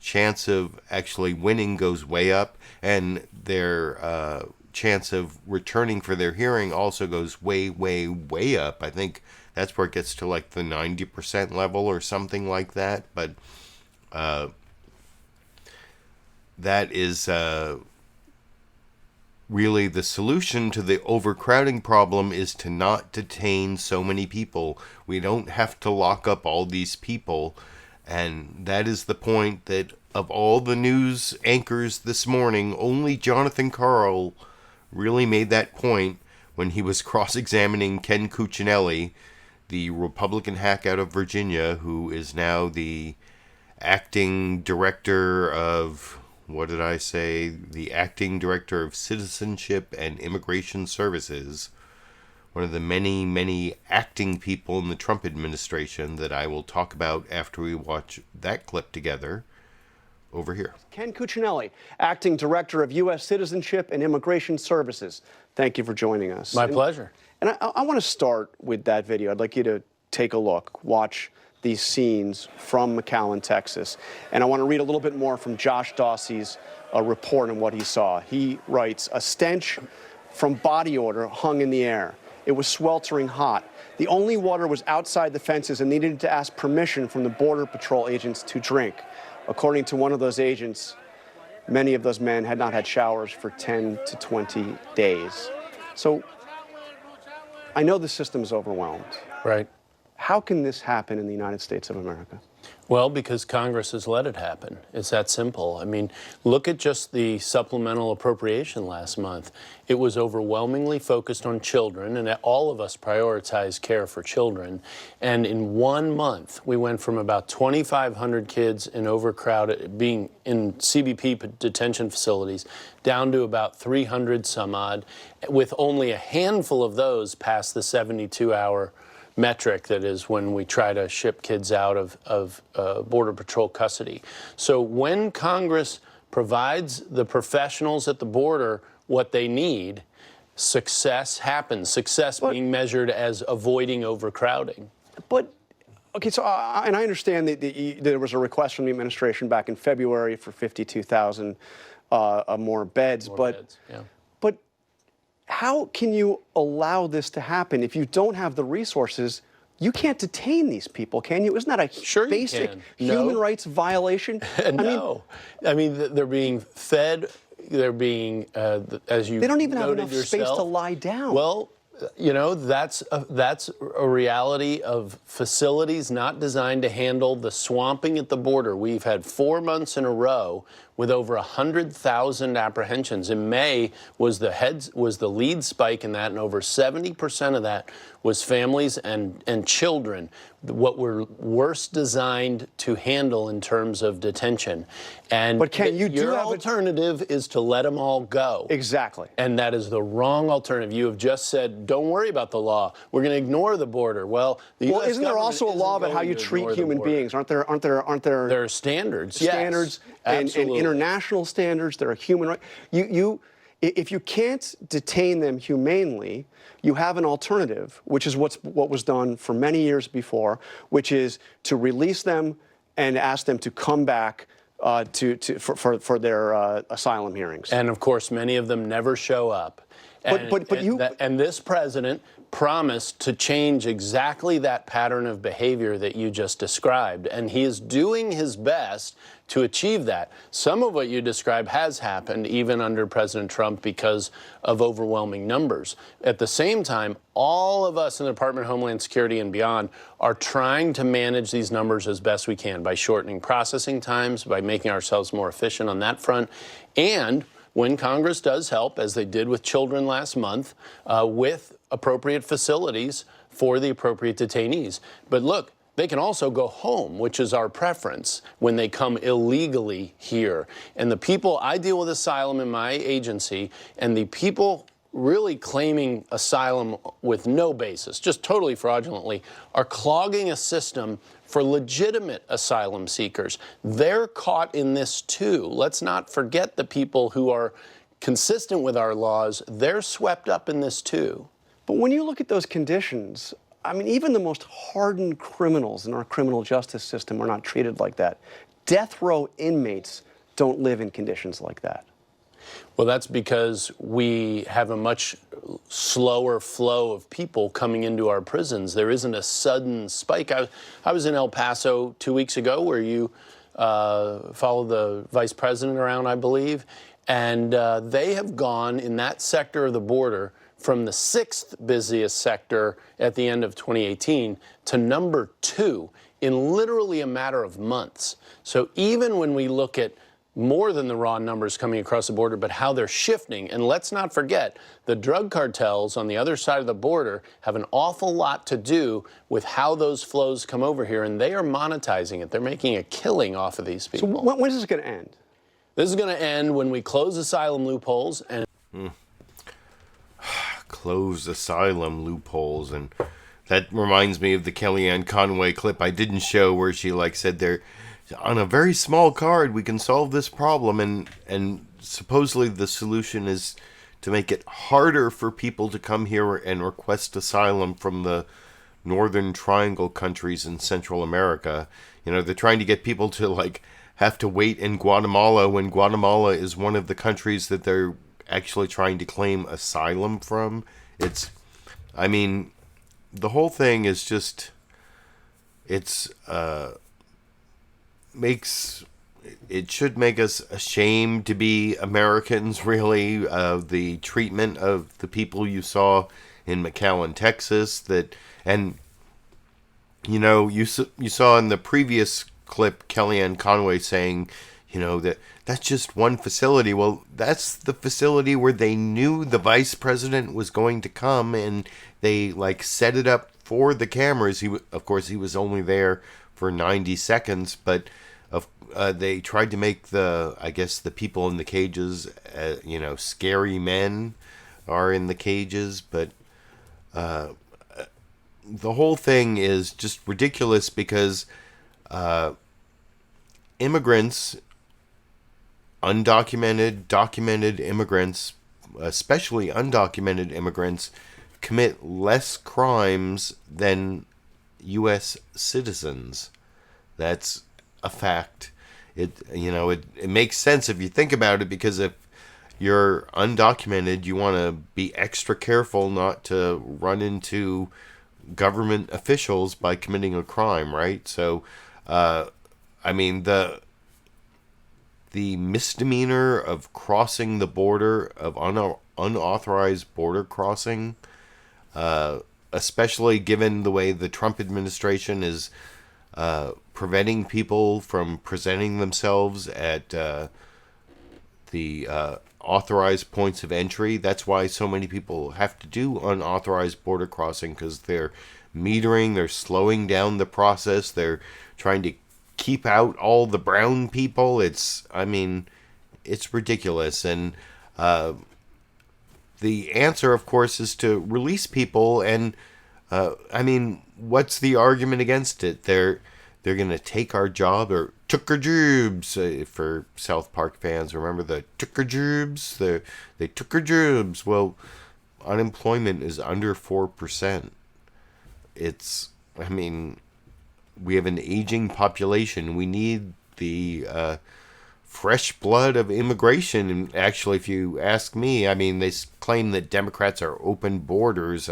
chance of actually winning goes way up, and their chance of returning for their hearing also goes way, way, way up. I think that's where it gets to like the 90% level or something like that. But that is really the solution to the overcrowding problem, is to not detain so many people. We don't have to lock up all these people. And that is the point that of all the news anchors this morning, only Jonathan Karl really made that point when he was cross-examining Ken Cuccinelli, the Republican hack out of Virginia, who is now the acting director of, the acting director of Citizenship and Immigration Services, one of the many, many acting people in the Trump administration that I will talk about after we watch that clip together over here. Ken Cuccinelli, acting director of U.S. Citizenship and Immigration Services. Thank you for joining us. My pleasure. And I want to start with that video. I'd like you to take a look, watch these scenes from McAllen, Texas. And I want to read a little bit more from Josh Dossey's report on what he saw. He writes, a stench from body odor hung in the air. It was sweltering hot. The only water was outside the fences and they needed to ask permission from the Border Patrol agents to drink. According to one of those agents, many of those men had not had showers for 10 to 20 days. So I know the system is overwhelmed. Right. How can this happen in the United States of America? Well, because Congress has let it happen. It's that simple. I mean, look at just the supplemental appropriation last month. It was overwhelmingly focused on children, and all of us prioritize care for children. And in 1 month, we went from about 2,500 kids in overcrowded, being in CBP detention facilities, down to about 300 some odd, with only a handful of those past the 72-hour metric that is when we try to ship kids out of Border Patrol custody. So when Congress provides the professionals at the border what they need, success happens. Success being measured as avoiding overcrowding. But, okay, so, and I understand that there was a request from the administration back in February for 52,000 more beds, but how can you allow this to happen if you don't have the resources? You can't detain these people, can you? Isn't that a basic human rights violation? No. I mean, they're being fed. They're being, as you they don't even have noted enough yourself, space to lie down. Well, you know, that's a reality of facilities not designed to handle the swamping at the border. We've had 4 months in a row with over 100,000 apprehensions. In May was the lead spike in that, and over 70% of that was families and children, what were worst designed to handle in terms of detention. And but can you your alternative is to let them all go. Exactly. And that is the wrong alternative. You have just said, don't worry about the law. We're going to ignore the border. Well, the US isn't there also a law about how you treat human beings? Aren't there? There are standards. Standards, yes, and international standards. There are human rights. If you can't detain them humanely, you have an alternative, which is what was done for many years before, which is to release them and ask them to come back for their asylum hearings. And of course, many of them never show up. And this president promised to change exactly that pattern of behavior that you just described, and he is doing his best to achieve that. Some of what you described has happened even under President Trump because of overwhelming numbers. At the same time, all of us in the Department of Homeland Security and beyond are trying to manage these numbers as best we can by shortening processing times, by making ourselves more efficient on that front, and when Congress does help, as they did with children last month, with appropriate facilities for the appropriate detainees. But look, they can also go home, which is our preference when they come illegally here. And the people, I deal with asylum in my agency, and the people really claiming asylum with no basis, just totally fraudulently, are clogging a system for legitimate asylum seekers. They're caught in this too. Let's not forget the people who are consistent with our laws. They're swept up in this too. But when you look at those conditions, I mean, even the most hardened criminals in our criminal justice system are not treated like that. Death row inmates don't live in conditions like that. Well, that's because we have a much slower flow of people coming into our prisons. There isn't a sudden spike. I was in El Paso 2 weeks ago where you followed the vice president around, I believe, and they have gone in that sector of the border from the 6th busiest sector at the end of 2018 to number 2 in literally a matter of months. So even when we look at more than the raw numbers coming across the border, but how they're shifting. And let's not forget, the drug cartels on the other side of the border have an awful lot to do with how those flows come over here, and they are monetizing it. They're making a killing off of these people. So when is this going to end? This is going to end when we close asylum loopholes and close asylum loopholes. And that reminds me of the Kellyanne Conway clip I didn't show where she said there, on a very small card, we can solve this problem, and supposedly the solution is to make it harder for people to come here and request asylum from the Northern Triangle countries in Central America. You know, they're trying to get people to have to wait in Guatemala when Guatemala is one of the countries that they're actually trying to claim asylum from. the whole thing is just, it should make us ashamed to be Americans, really. The treatment of the people you saw in McAllen, Texas, and you saw in the previous clip Kellyanne Conway saying, that's just one facility. Well, that's the facility where they knew the vice president was going to come, and they set it up for the cameras. Of course, he was only there for 90 seconds, but they tried to make the people in the cages, scary men are in the cages, but the whole thing is just ridiculous because immigrants, undocumented, documented immigrants, especially undocumented immigrants, commit less crimes than U.S. citizens. That's a fact. It makes sense if you think about it, because if you're undocumented, you want to be extra careful not to run into government officials by committing a crime, right? So, the misdemeanor of crossing the border, of unauthorized border crossing, especially given the way the Trump administration is preventing people from presenting themselves at the authorized points of entry. That's why so many people have to do unauthorized border crossing, because they're metering, they're slowing down the process, they're trying to keep out all the brown people. It's ridiculous. And the answer, of course, is to release people. And what's the argument against it? They're going to take our job, or took our jobs, for South Park fans. Remember the took our jobs? They took our jobs. Well, unemployment is under 4%. We have an aging population. We need the fresh blood of immigration. And actually, if you ask me, they claim that Democrats are open borders.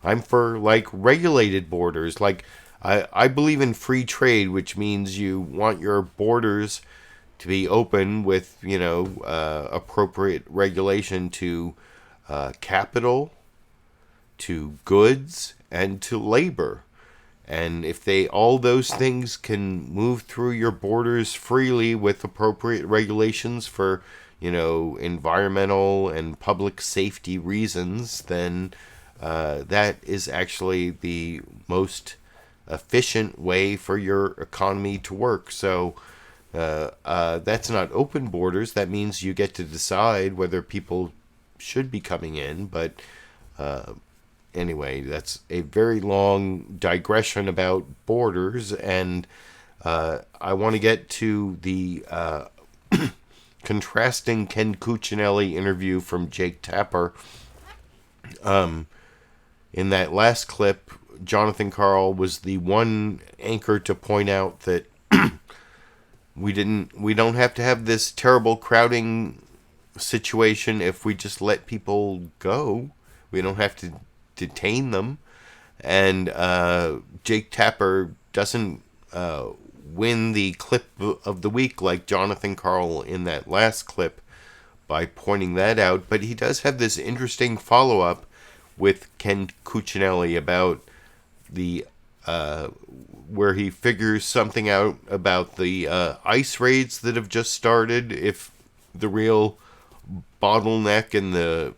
I'm for regulated borders. I believe in free trade, which means you want your borders to be open with, appropriate regulation to capital, to goods, and to labor. And if all those things can move through your borders freely with appropriate regulations for, environmental and public safety reasons, then that is actually the most efficient way for your economy to work. So that's not open borders. That means you get to decide whether people should be coming in. But anyway, that's a very long digression about borders, and I want to get to the contrasting Ken Cuccinelli interview from Jake Tapper. In that last clip, Jonathan Karl was the one anchor to point out that we don't have to have this terrible crowding situation if we just let people go. We don't have to detain them. And Jake Tapper doesn't win the clip of the week like Jonathan Karl in that last clip by pointing that out, but he does have this interesting follow-up with Ken Cuccinelli about the where he figures something out about the ICE raids that have just started, if the real bottleneck in the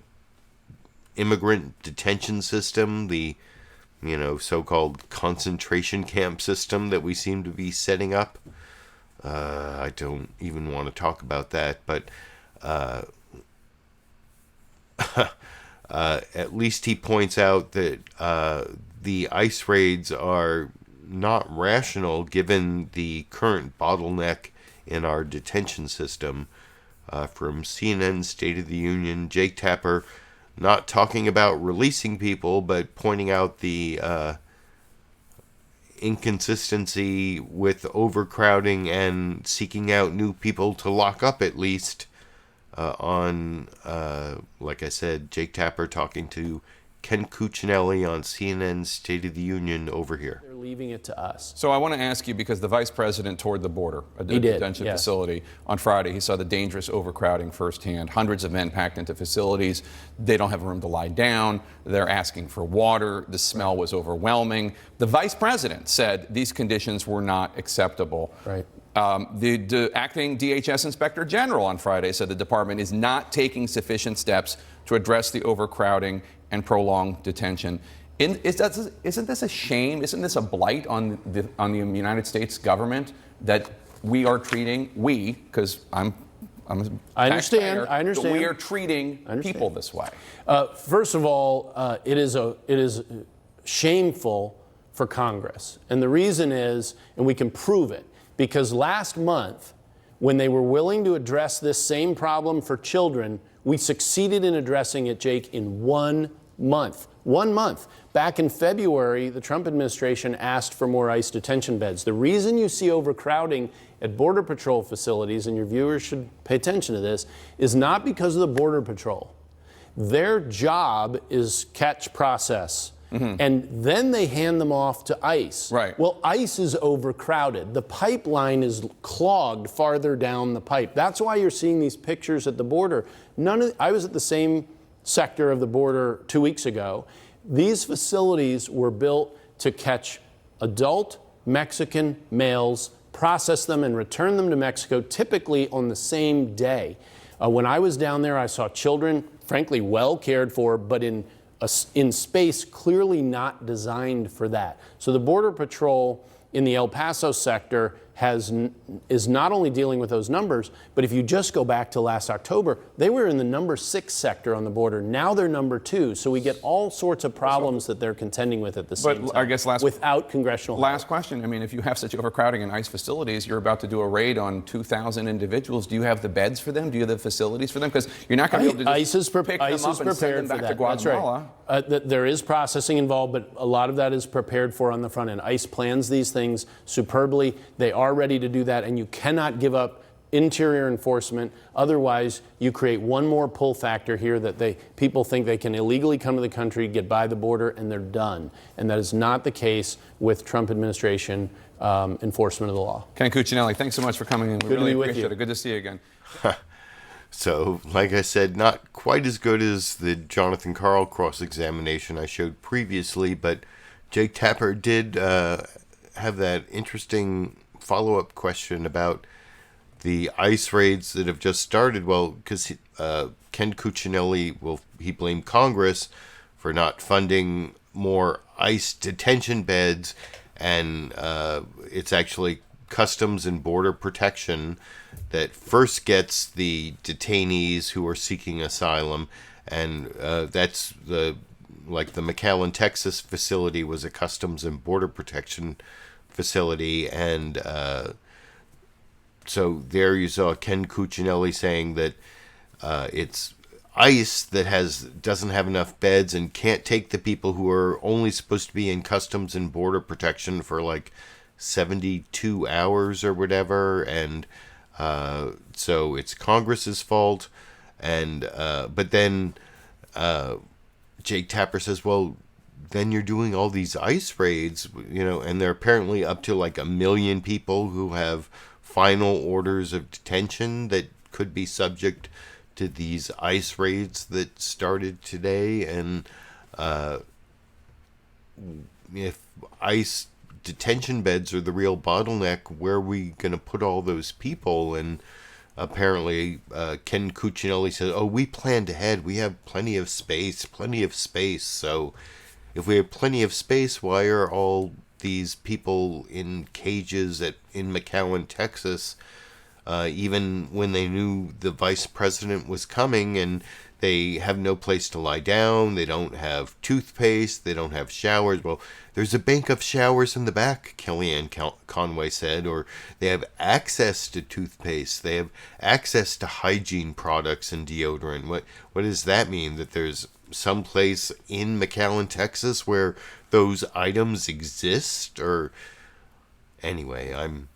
immigrant detention system, the so-called concentration camp system that we seem to be setting up. I don't even want to talk about that, but at least he points out that the ICE raids are not rational given the current bottleneck in our detention system. From CNN State of the Union, Jake Tapper not talking about releasing people, but pointing out the inconsistency with overcrowding and seeking out new people to lock up, at least on, like I said, Jake Tapper talking to Ken Cuccinelli on CNN's State of the Union over here. They're leaving it to us. So I want to ask you, because the vice president toured the border, a He did, detention yes. facility, on Friday. He saw the dangerous overcrowding firsthand. Hundreds of men packed into facilities. They don't have room to lie down. They're asking for water. The smell was overwhelming. The vice president said these conditions were not acceptable. Right. The acting DHS Inspector General on Friday said the department is not taking sufficient steps to address the overcrowding and prolonged detention. Isn't this a shame? Isn't this a blight on the United States government that we are treating, because I'm a taxpayer, I understand. but we are treating people this way? First of all, it is shameful for Congress. And the reason is, and we can prove it, because last month, when they were willing to address this same problem for children, we succeeded in addressing it, Jake, in 1 month. 1 month. Back in February, the Trump administration asked for more ICE detention beds. The reason you see overcrowding at Border Patrol facilities, and your viewers should pay attention to this, is not because of the Border Patrol. Their job is catch, process, and then they hand them off to ICE. Right. Well, ICE is overcrowded. The pipeline is clogged farther down the pipe. That's why you're seeing these pictures at the border. I was at the same sector of the border 2 weeks ago. These facilities were built to catch adult Mexican males, process them, and return them to Mexico, typically on the same day. When I was down there, I saw children, frankly, well cared for, but in space clearly not designed for that. So the Border Patrol in the El Paso sector is not only dealing with those numbers, but if you just go back to last October, they were in the number 6 sector on the border. Now they're number 2. So we get all sorts of problems that they're contending with at the same time. I guess without congressional help. Last question. I mean, if you have such overcrowding in ICE facilities, you're about to do a raid on 2,000 individuals. Do you have the beds for them? Do you have the facilities for them? Because you're not going to be able to just pick them up and send them back to Guatemala. That's right. There is processing involved, but a lot of that is prepared for on the front end. ICE plans these things superbly. They are ready to do that, and you cannot give up interior enforcement. Otherwise, you create one more pull factor here that people think they can illegally come to the country, get by the border, and they're done. And that is not the case with Trump administration enforcement of the law. Ken Cuccinelli, thanks so much for coming in. We really appreciate it. Good to see you again. So, like I said, not quite as good as the Jonathan Karl cross-examination I showed previously, but Jake Tapper did have that interesting follow-up question about the ICE raids that have just started. Well, because Ken Cuccinelli, he blamed Congress for not funding more ICE detention beds, and it's actually Customs and Border Protection that first gets the detainees who are seeking asylum, and that's the McAllen, Texas facility was a Customs and Border Protection facility, and so there you saw Ken Cuccinelli saying that it's ICE that doesn't have enough beds and can't take the people who are only supposed to be in Customs and Border Protection for like 72 hours or whatever, and so it's Congress's fault. And but then Jake Tapper says, well, then you're doing all these ICE raids, and they're apparently up to like 1 million people who have final orders of detention that could be subject to these ICE raids that started today. And if ICE detention beds are the real bottleneck, where are we going to put all those people? And apparently Ken Cuccinelli said, oh, we planned ahead. We have plenty of space. So if we have plenty of space, why are all these people in cages in McAllen, Texas, even when they knew the vice president was coming, and they have no place to lie down, they don't have toothpaste, they don't have showers? Well, there's a bank of showers in the back, Kellyanne Conway said, or they have access to toothpaste, they have access to hygiene products and deodorant. What does that mean? That there's some place in McAllen, Texas where those items exist? Or anyway, I'm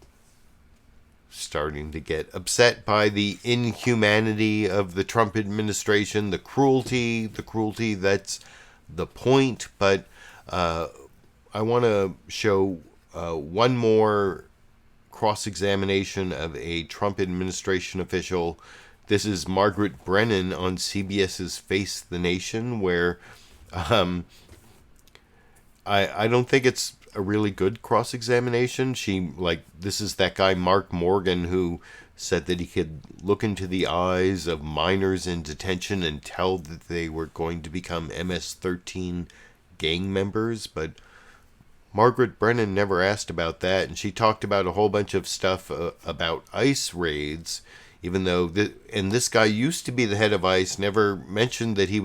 starting to get upset by the inhumanity of the Trump administration, the cruelty that's the point, but I want to show one more cross-examination of a Trump administration official. This is Margaret Brennan on CBS's Face the Nation, where I don't think it's a really good cross-examination. This is that guy Mark Morgan who said that he could look into the eyes of minors in detention and tell that they were going to become MS-13 gang members, but Margaret Brennan never asked about that, and she talked about a whole bunch of stuff about ICE raids, even though this guy used to be the head of ICE, never mentioned that he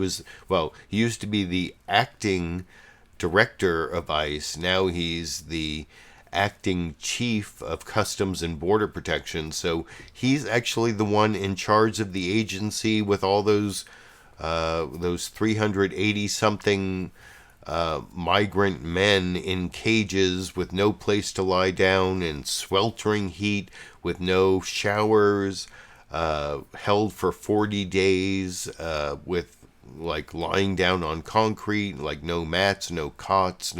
used to be the acting director of ICE. Now he's the acting chief of Customs and Border Protection. So he's actually the one in charge of the agency with all those 380 something migrant men in cages with no place to lie down in sweltering heat with no showers, held for 40 days with lying down on concrete, no mats, no cots,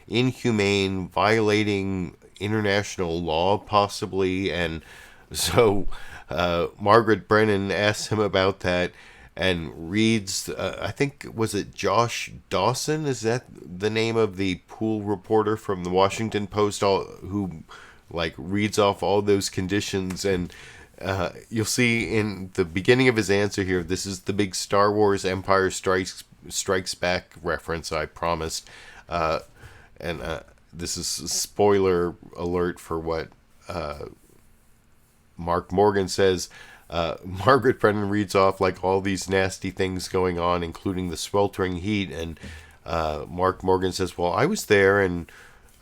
inhumane, violating international law possibly. And so Margaret Brennan asked him about that and reads, I think, was it Josh Dawson? Is that the name of the pool reporter from the Washington Post who reads off all those conditions? And you'll see in the beginning of his answer here, this is the big Star Wars Empire Strikes Back reference I promised. And this is a spoiler alert for what Mark Morgan says. Margaret Brennan reads off all these nasty things going on, including the sweltering heat. And Mark Morgan says, well, I was there and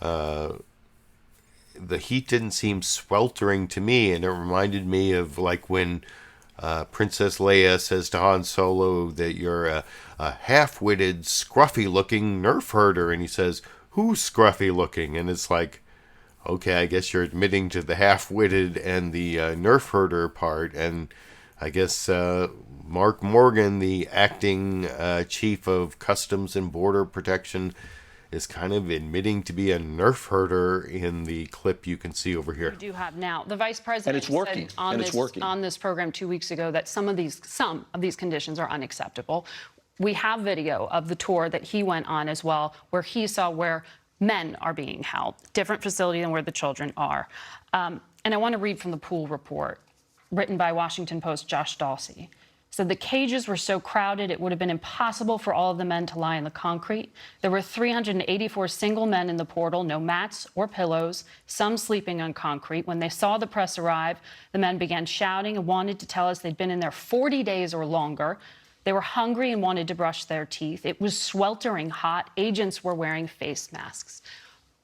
the heat didn't seem sweltering to me, and it reminded me of when Princess Leia says to Han Solo that you're a half-witted, scruffy-looking nerf herder, and he says, who's scruffy-looking? And it's okay, I guess you're admitting to the half-witted and the nerf herder part, and I guess Mark Morgan, the acting chief of Customs and Border Protection, is kind of admitting to be a nerf herder in the clip you can see over here. We do have now. The vice president said on this program 2 weeks ago that some of these conditions are unacceptable. We have video of the tour that he went on as well, where he saw where men are being held, different facility than where the children are. And I want to read from the pool report written by Washington Post Josh Dawson. So the cages were so crowded it would have been impossible for all of the men to lie in the concrete. There were 384 single men in the portal, no mats or pillows, some sleeping on concrete. When they saw the press arrive, the men began shouting and wanted to tell us they'd been in there 40 days or longer. They were hungry and wanted to brush their teeth. It was sweltering hot. Agents were wearing face masks.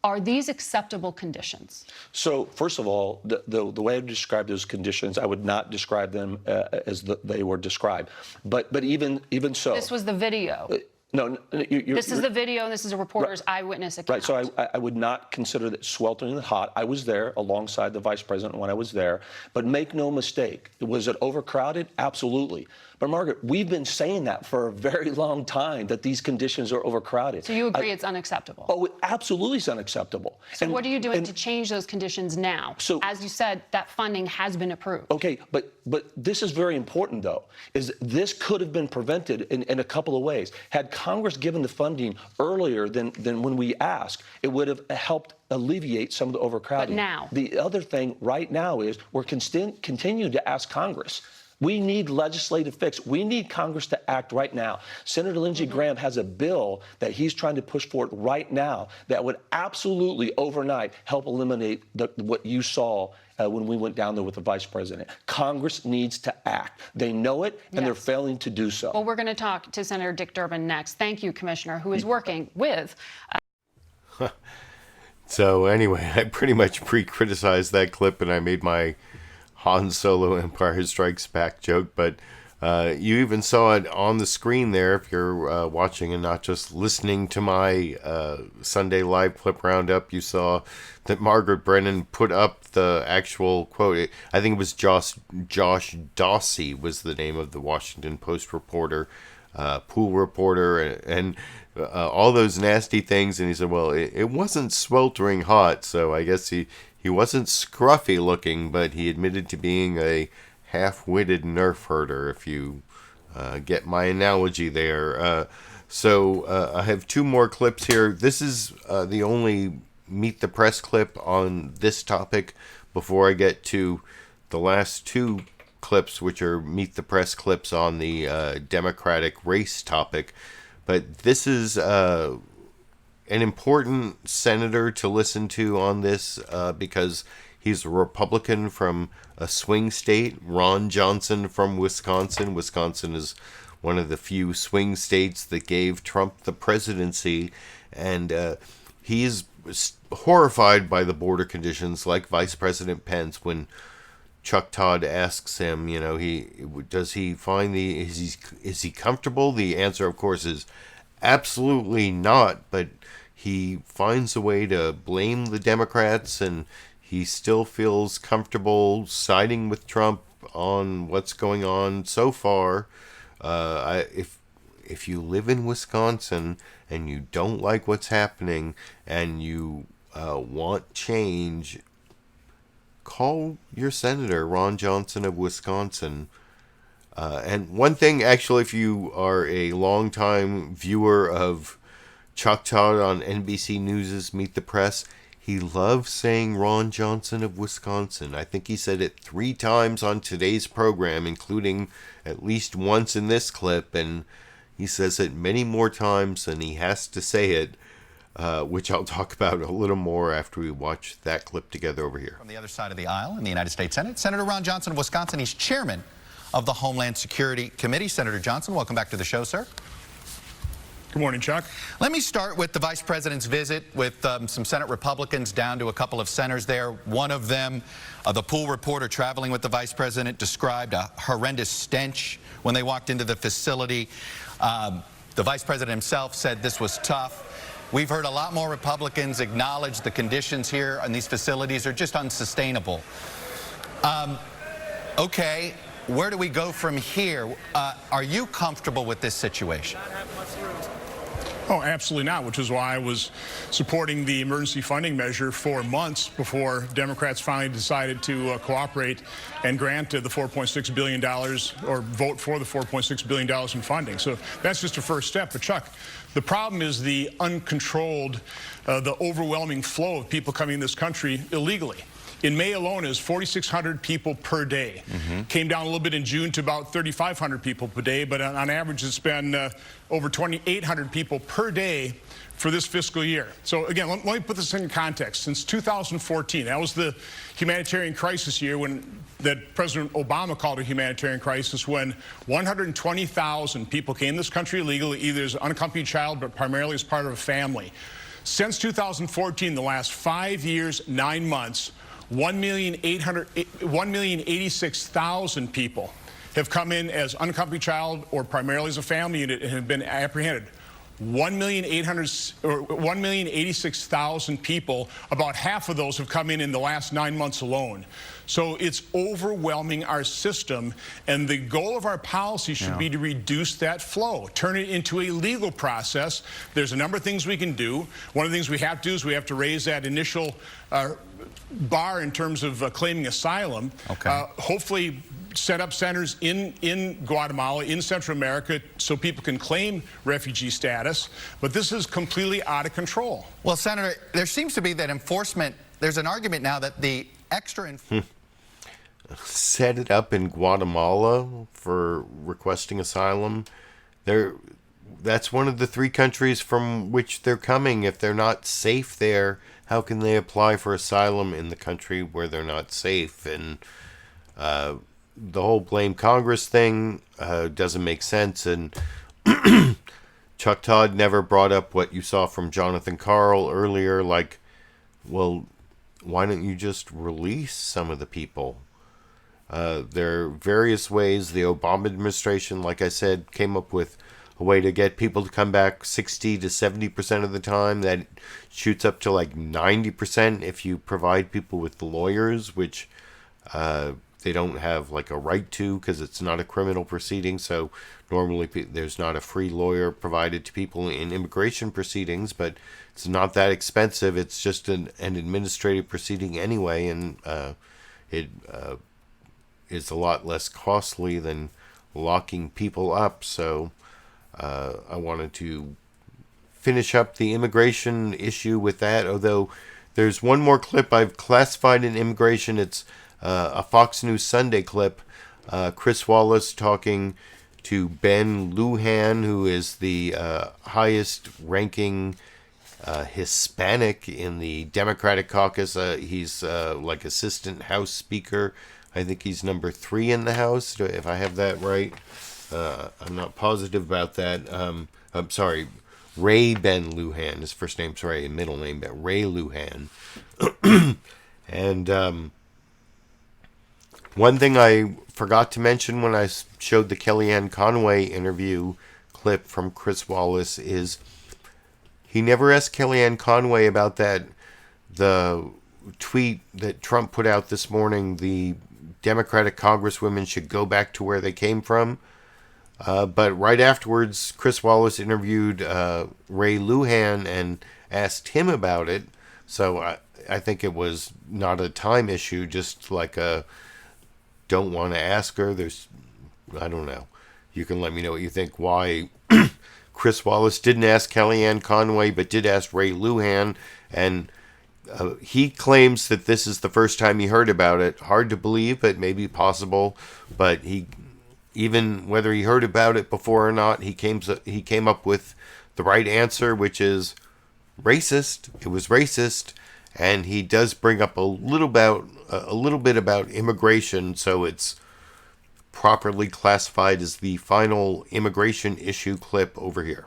Are these acceptable conditions? So, first of all, the way I describe those conditions, I would not describe them as they were described. But even so, this was the video. No, this is the video, and this is a reporter's eyewitness account. Right, so I would not consider that sweltering hot. I was there alongside the vice president when I was there. But make no mistake, was it overcrowded? Absolutely. But Margaret, we've been saying that for a very long time, that these conditions are overcrowded. So you agree it's unacceptable? Oh, it absolutely is unacceptable. So what are you doing to change those conditions now? So, as you said, that funding has been approved. Okay, but this is very important, though, is this could have been prevented in a couple of ways. Had Congress given the funding earlier than when we asked, it would have helped alleviate some of the overcrowding. But now? The other thing right now is we're continuing to ask Congress. We need legislative fix. We need Congress to act right now. Senator Lindsey Graham has a bill that he's trying to push forward right now that would absolutely overnight help eliminate what you saw when we went down there with the vice president. Congress needs to act. They know it, and they're failing to do so. Well, we're going to talk to Senator Dick Durbin next. Thank you, Commissioner, who is working with... So anyway, I pretty much pre-criticized that clip, and I made my Han Solo Empire Strikes Back joke, but you even saw it on the screen there if you're watching and not just listening to my Sunday live clip roundup. You saw that Margaret Brennan put up the actual quote. I think it was Josh Dawson was the name of the Washington Post reporter pool reporter, and all those nasty things. And he said, well, it wasn't sweltering hot, so I guess he wasn't scruffy looking, but he admitted to being a half-witted nerf herder, if you get my analogy there. So I have two more clips here. This is the only Meet the Press clip on this topic before I get to the last two clips, which are Meet the Press clips on the Democratic race topic. But this is an important senator to listen to on this because he's a Republican from a swing state, Ron Johnson from Wisconsin. Wisconsin is one of the few swing states that gave Trump the presidency, and he's horrified by the border conditions, like Vice President Pence. When Chuck Todd asks him, is he comfortable? The answer, of course, is absolutely not, but he finds a way to blame the Democrats, and he still feels comfortable siding with Trump on what's going on so far. If you live in Wisconsin and you don't like what's happening and you want change, call your senator, Ron Johnson of Wisconsin. And one thing, actually, if you are a longtime viewer of Chuck Todd on NBC News' Meet the Press, he loves saying Ron Johnson of Wisconsin. I think he said it 3 times on today's program, including at least once in this clip, and he says it many more times than he has to say it, which I'll talk about a little more after we watch that clip together over here. From the other side of the aisle in the United States Senate, Senator Ron Johnson of Wisconsin. He's chairman of the Homeland Security Committee. Senator Johnson, welcome back to the show, sir. Good morning, Chuck. Let me start with the Vice President's visit with some Senate Republicans down to a couple of centers there. One of them, the pool reporter traveling with the Vice President, described a horrendous stench when they walked into the facility. The Vice President himself said this was tough. We've heard a lot more Republicans acknowledge the conditions here in these facilities are just unsustainable. Okay, where do we go from here? Are you comfortable with this situation? Oh, absolutely not, which is why I was supporting the emergency funding measure for months before Democrats finally decided to cooperate and grant the $4.6 billion or vote for the $4.6 billion in funding. So that's just a first step. But Chuck, the problem is the uncontrolled, the overwhelming flow of people coming in this country illegally. In May alone, it was 4,600 people per day. Came down a little bit in June to about 3,500 people per day, but on average, it's been over 2,800 people per day for this fiscal year. So again, let me put this in context. Since 2014, that was the humanitarian crisis year that President Obama called a humanitarian crisis, when 120,000 people came to this country illegally, either as an unaccompanied child, but primarily as part of a family. Since 2014, the last 5 years, 9 months, 1,086,000 people have come in as unaccompanied child or primarily as a family unit and have been apprehended. 1,086,000 people, about half of those have come in the last 9 months alone. So it's overwhelming our system, and the goal of our policy should be to reduce that flow, turn it into a legal process. There's a number of things we can do. One of the things we have to do is we have to raise that initial bar in terms of claiming asylum. Hopefully set up centers in Guatemala, in Central America, so people can claim refugee status. But this is completely out of control. Well, Senator, there seems to be that enforcement, there's an argument now that the extra... Set it up in Guatemala for requesting asylum. That's one of the 3 countries from which they're coming. If they're not safe there, how can they apply for asylum in the country where they're not safe? And the whole blame Congress thing doesn't make sense. And Chuck Todd never brought up what you saw from Jonathan Karl earlier, like, well, why don't you just release some of the people? There are various ways. The Obama administration, like I said, came up with a way to get people to come back 60 to 70% of the time. That shoots up to like 90% if you provide people with lawyers, which they don't have like a right to, because it's not a criminal proceeding. So normally there's not a free lawyer provided to people in immigration proceedings, but it's not that expensive. It's just an administrative proceeding anyway, and it is a lot less costly than locking people up. So I wanted to finish up the immigration issue with that, although there's one more clip I've classified in immigration. It's a Fox News Sunday clip. Chris Wallace talking to Ben Lujan, who is the highest ranking Hispanic in the Democratic caucus. He's like assistant House Speaker. I think he's number 3 in the House, if I have that right. I'm not positive about that. I'm sorry. Ray Ben Lujan. His first name's Ray, middle name Ray Lujan. And one thing I forgot to mention when I showed the Kellyanne Conway interview clip from Chris Wallace is he never asked Kellyanne Conway about the tweet that Trump put out this morning, the Democratic congresswomen should go back to where they came from. But right afterwards, Chris Wallace interviewed Ray Lujan and asked him about it. So I think it was not a time issue, just like a don't want to ask her. I don't know. You can let me know what you think. Why Chris Wallace didn't ask Kellyanne Conway, but did ask Ray Lujan. And he claims that this is the first time he heard about it. Hard to believe, but maybe possible. But even whether he heard about it before or not, he came up with the right answer, which is racist. It was racist, and he does bring up a little bit about immigration, so it's properly classified as the final immigration issue clip over here.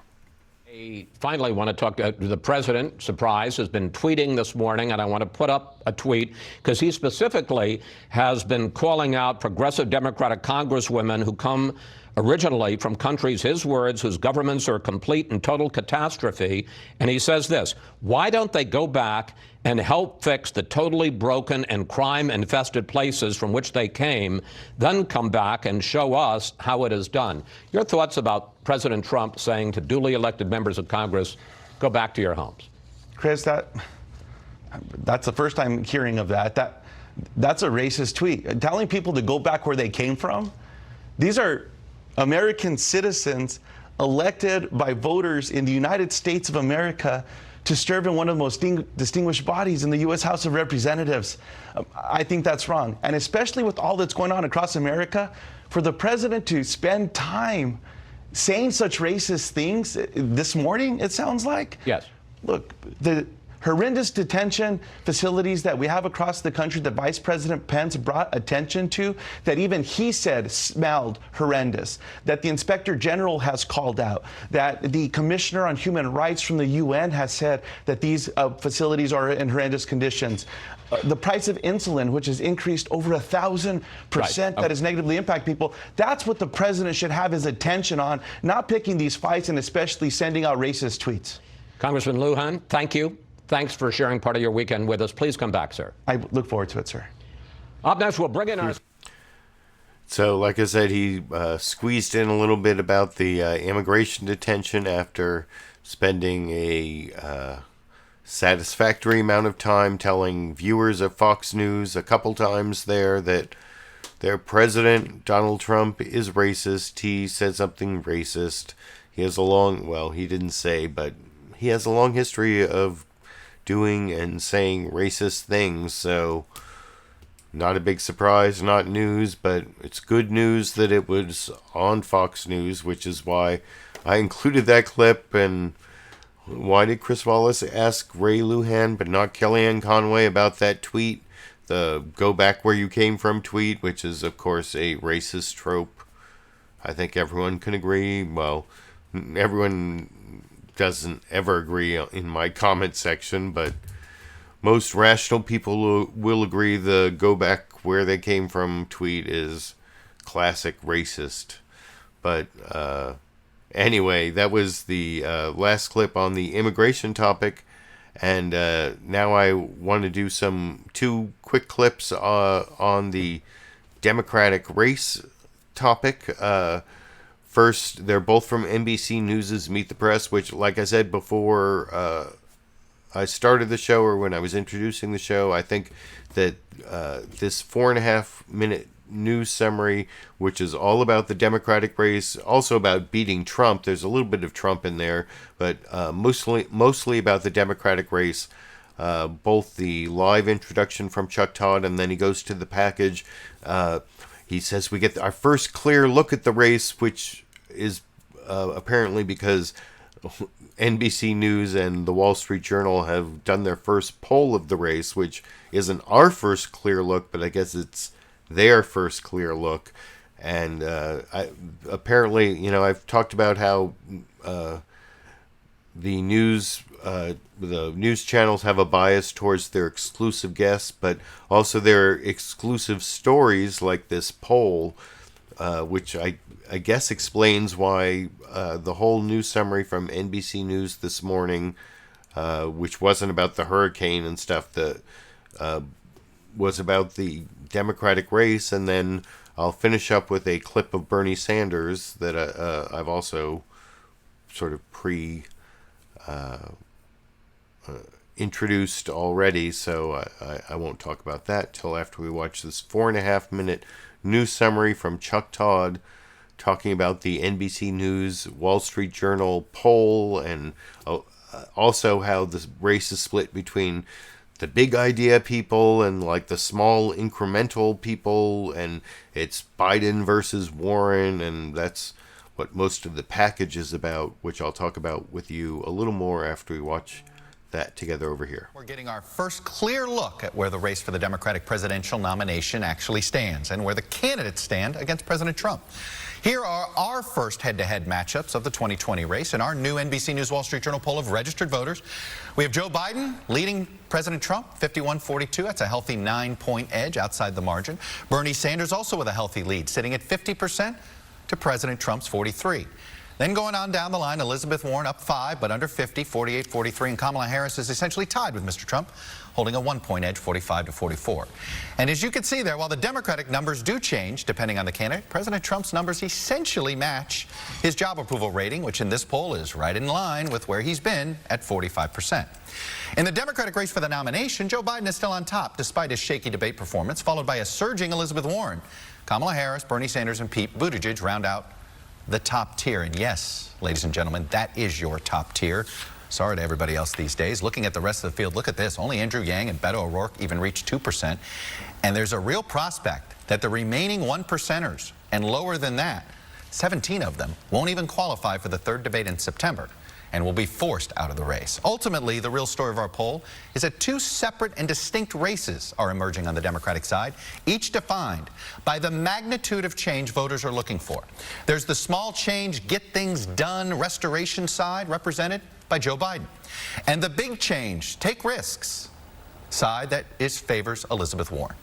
I finally want to talk to the president. Surprise, has been tweeting this morning, and I want to put up a tweet because he specifically has been calling out progressive Democratic congresswomen who come originally from countries, his words, whose governments are a complete and total catastrophe. And he says this: why don't they go back and help fix the totally broken and crime-infested places from which they came, then come back and show us how it is done? Your thoughts about President Trump saying to duly elected members of Congress, go back to your homes? Chris, that's the first time hearing of that. That's a racist tweet. Telling people to go back where they came from. These are American citizens elected by voters in the United States of America to serve in one of the most distinguished bodies in the U.S. House of Representatives. I think that's wrong. And especially with all that's going on across America, for the president to spend time saying such racist things this morning, it sounds like. Yes. Look, the horrendous detention facilities that we have across the country that Vice President Pence brought attention to, that even he said smelled horrendous, that the Inspector General has called out, that the Commissioner on Human Rights from the UN has said that these facilities are in horrendous conditions. The price of insulin, which has increased over 1,000%, that has negatively impacted people. That's what the president should have his attention on, not picking these fights and especially sending out racist tweets. Congressman Lujan, thank you. Thanks for sharing part of your weekend with us. Please come back, sir. I look forward to it, sir. Up next, we'll bring in our... So, like I said, he squeezed in a little bit about the immigration detention after spending a satisfactory amount of time telling viewers of Fox News a couple times there that their president, Donald Trump, is racist. He said something racist. He has a long, well, he didn't say, but he has a long history of doing and saying racist things, so not a big surprise, not news, but it's good news that it was on Fox News, which is why I included that clip. And why did Chris Wallace ask Ray Lujan but not Kellyanne Conway about that tweet, the go back where you came from tweet, which is of course a racist trope? I think everyone can agree. Well, everyone doesn't ever agree in my comment section, but most rational people will agree the go back where they came from tweet is classic racist. But anyway, that was the last clip on the immigration topic, and now I want to do two quick clips on the Democratic race topic. First, they're both from NBC News' Meet the Press, which, like I said before I started the show, or when I was introducing the show, I think that this 4.5-minute news summary, which is all about the Democratic race, also about beating Trump. There's a little bit of Trump in there, but mostly about the Democratic race. Both the live introduction from Chuck Todd, and then he goes to the package. He says we get our first clear look at the race, which is apparently because NBC News and the Wall Street Journal have done their first poll of the race, which isn't our first clear look, but I guess it's their first clear look. And apparently, you know, I've talked about how the news channels have a bias towards their exclusive guests, but also their exclusive stories, like this poll, which I guess explains why the whole news summary from NBC News this morning, which wasn't about the hurricane and stuff, that was about the Democratic race. And then I'll finish up with a clip of Bernie Sanders that I've also sort of introduced already, so I won't talk about that till after we watch this 4.5-minute news summary from Chuck Todd talking about the NBC News Wall Street Journal poll, and also how the race is split between the big idea people and like the small incremental people, and it's Biden versus Warren, and that's what most of the package is about, which I'll talk about with you a little more after we watch that together over here. We're getting our first clear look at where the race for the Democratic presidential nomination actually stands and where the candidates stand against President Trump. Here are our first head-to-head matchups of the 2020 race in our new NBC News Wall Street Journal poll of registered voters. We have Joe Biden leading President Trump, 51-42. That's a healthy 9-point edge outside the margin. Bernie Sanders also with a healthy lead, sitting at 50% to President Trump's 43%. Then going on down the line, Elizabeth Warren up 5, but under 50, 48-43, and Kamala Harris is essentially tied with Mr. Trump, holding a 1-point edge, 45-44. And as you can see there, while the Democratic numbers do change depending on the candidate, President Trump's numbers essentially match his job approval rating, which in this poll is right in line with where he's been at 45%. In the Democratic race for the nomination, Joe Biden is still on top despite his shaky debate performance, followed by a surging Elizabeth Warren. Kamala Harris, Bernie Sanders, and Pete Buttigieg round out the top tier. And yes, ladies and gentlemen, that is your top tier. Sorry to everybody else these days. Looking at the rest of the field, look at this. Only Andrew Yang and Beto O'Rourke even reached 2%. And there's a real prospect that the remaining 1%ers and lower than that, 17 of them, won't even qualify for the third debate in September and will be forced out of the race. Ultimately, the real story of our poll is that two separate and distinct races are emerging on the Democratic side, each defined by the magnitude of change voters are looking for. There's the small change, get things done, restoration side, represented by Joe Biden, and the big change, take risks side that favors Elizabeth Warren.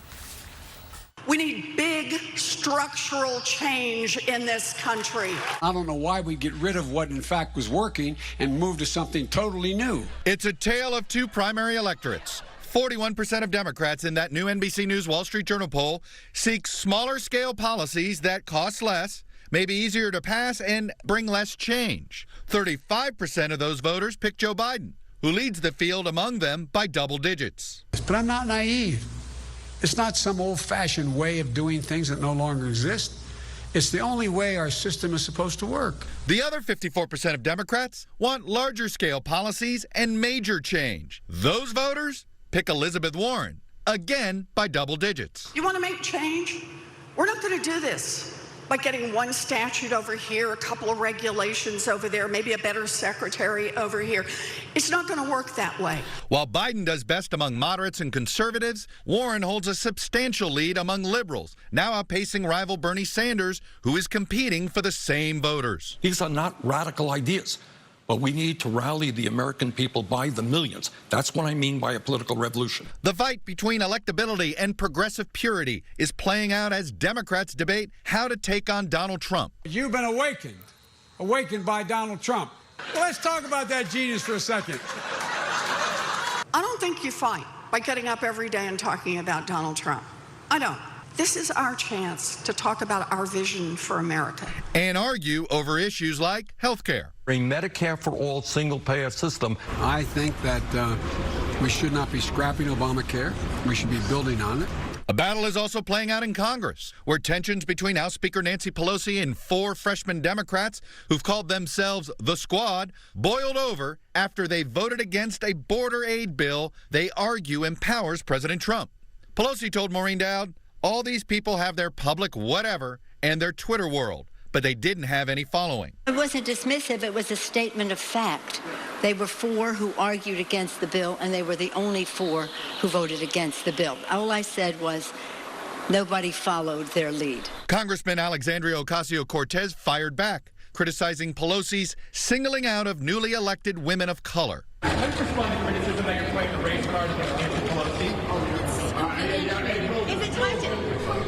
We need big structural change in this country. I don't know why we get rid of what in fact was working and move to something totally new. It's a tale of two primary electorates. 41% of Democrats in that new NBC News Wall Street Journal poll seek smaller scale policies that cost less, may be easier to pass, and bring less change. 35% of those voters pick Joe Biden, who leads the field among them by double digits. But I'm not naive. It's not some old-fashioned way of doing things that no longer exist. It's the only way our system is supposed to work. The other 54% of Democrats want larger scale policies and major change. Those voters pick Elizabeth Warren, again by double digits. You want to make change? We're not going to do this by getting one statute over here, a couple of regulations over there, maybe a better secretary over here. It's not going to work that way. While Biden does best among moderates and conservatives, Warren holds a substantial lead among liberals, now outpacing rival Bernie Sanders, who is competing for the same voters. These are not radical ideas, but we need to rally the American people by the millions. That's what I mean by a political revolution. The fight between electability and progressive purity is playing out as Democrats debate how to take on Donald Trump. You've been awakened by Donald Trump. Well, let's talk about that genius for a second. I don't think you fight by getting up every day and talking about Donald Trump. I don't. This is our chance to talk about our vision for America. And argue over issues like health care. A Medicare for all single-payer system. I think that we should not be scrapping Obamacare. We should be building on it. A battle is also playing out in Congress, where tensions between House Speaker Nancy Pelosi and 4 freshman Democrats who've called themselves the Squad boiled over after they voted against a border aid bill they argue empowers President Trump. Pelosi told Maureen Dowd, all these people have their public whatever and their Twitter world, but they didn't have any following. It wasn't dismissive, it was a statement of fact. They were 4 who argued against the bill, and they were the only 4 who voted against the bill. All I said was nobody followed their lead. Congressman Alexandria Ocasio-Cortez fired back, criticizing Pelosi's singling out of newly elected women of color. How do you respond to criticism that you're playing the race card against Nancy Pelosi?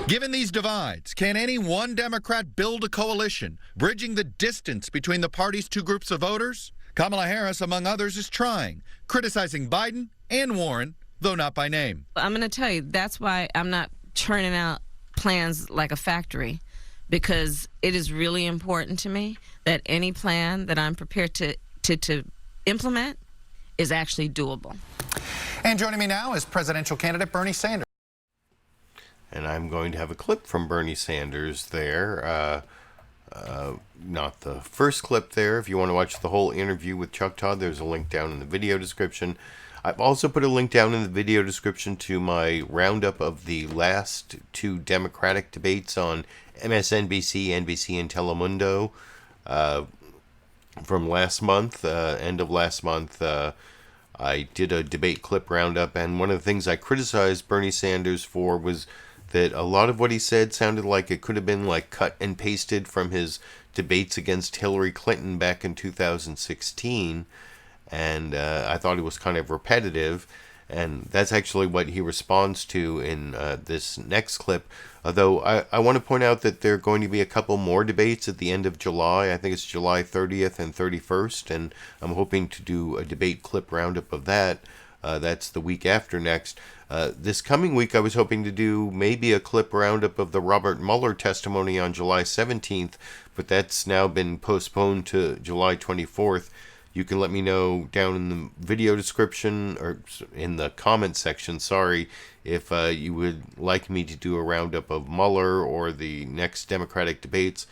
Given these divides, can any one Democrat build a coalition, bridging the distance between the party's 2 groups of voters? Kamala Harris, among others, is trying, criticizing Biden and Warren, though not by name. I'm going to tell you, that's why I'm not churning out plans like a factory, because it is really important to me that any plan that I'm prepared to implement is actually doable. And joining me now is presidential candidate Bernie Sanders. And I'm going to have a clip from Bernie Sanders there. Not the first clip there. If you want to watch the whole interview with Chuck Todd, there's a link down in the video description. I've also put a link down in the video description to my roundup of the last 2 Democratic debates on MSNBC, NBC, and Telemundo from last month, end of last month. I did a debate clip roundup, and one of the things I criticized Bernie Sanders for was that a lot of what he said sounded like it could have been like cut and pasted from his debates against Hillary Clinton back in 2016, and I thought it was kind of repetitive, and that's actually what he responds to in this next clip. Although I want to point out that there are going to be a couple more debates at the end of July. I think it's July 30th and 31st, and I'm hoping to do a debate clip roundup of that. That's the week after next. This coming week, I was hoping to do maybe a clip roundup of the Robert Mueller testimony on July 17th, but that's now been postponed to July 24th. You can let me know down in the video description, or in the comment section, sorry, if you would like me to do a roundup of Mueller or the next Democratic debates.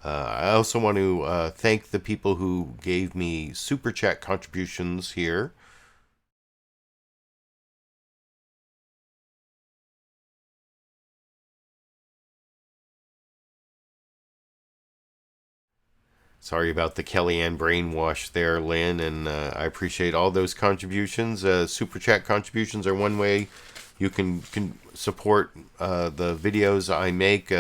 I also want to thank the people who gave me Super Chat contributions here. Sorry about the Kellyanne brainwash there, Lynn, and I appreciate all those contributions. Super Chat contributions are one way you can support the videos I make.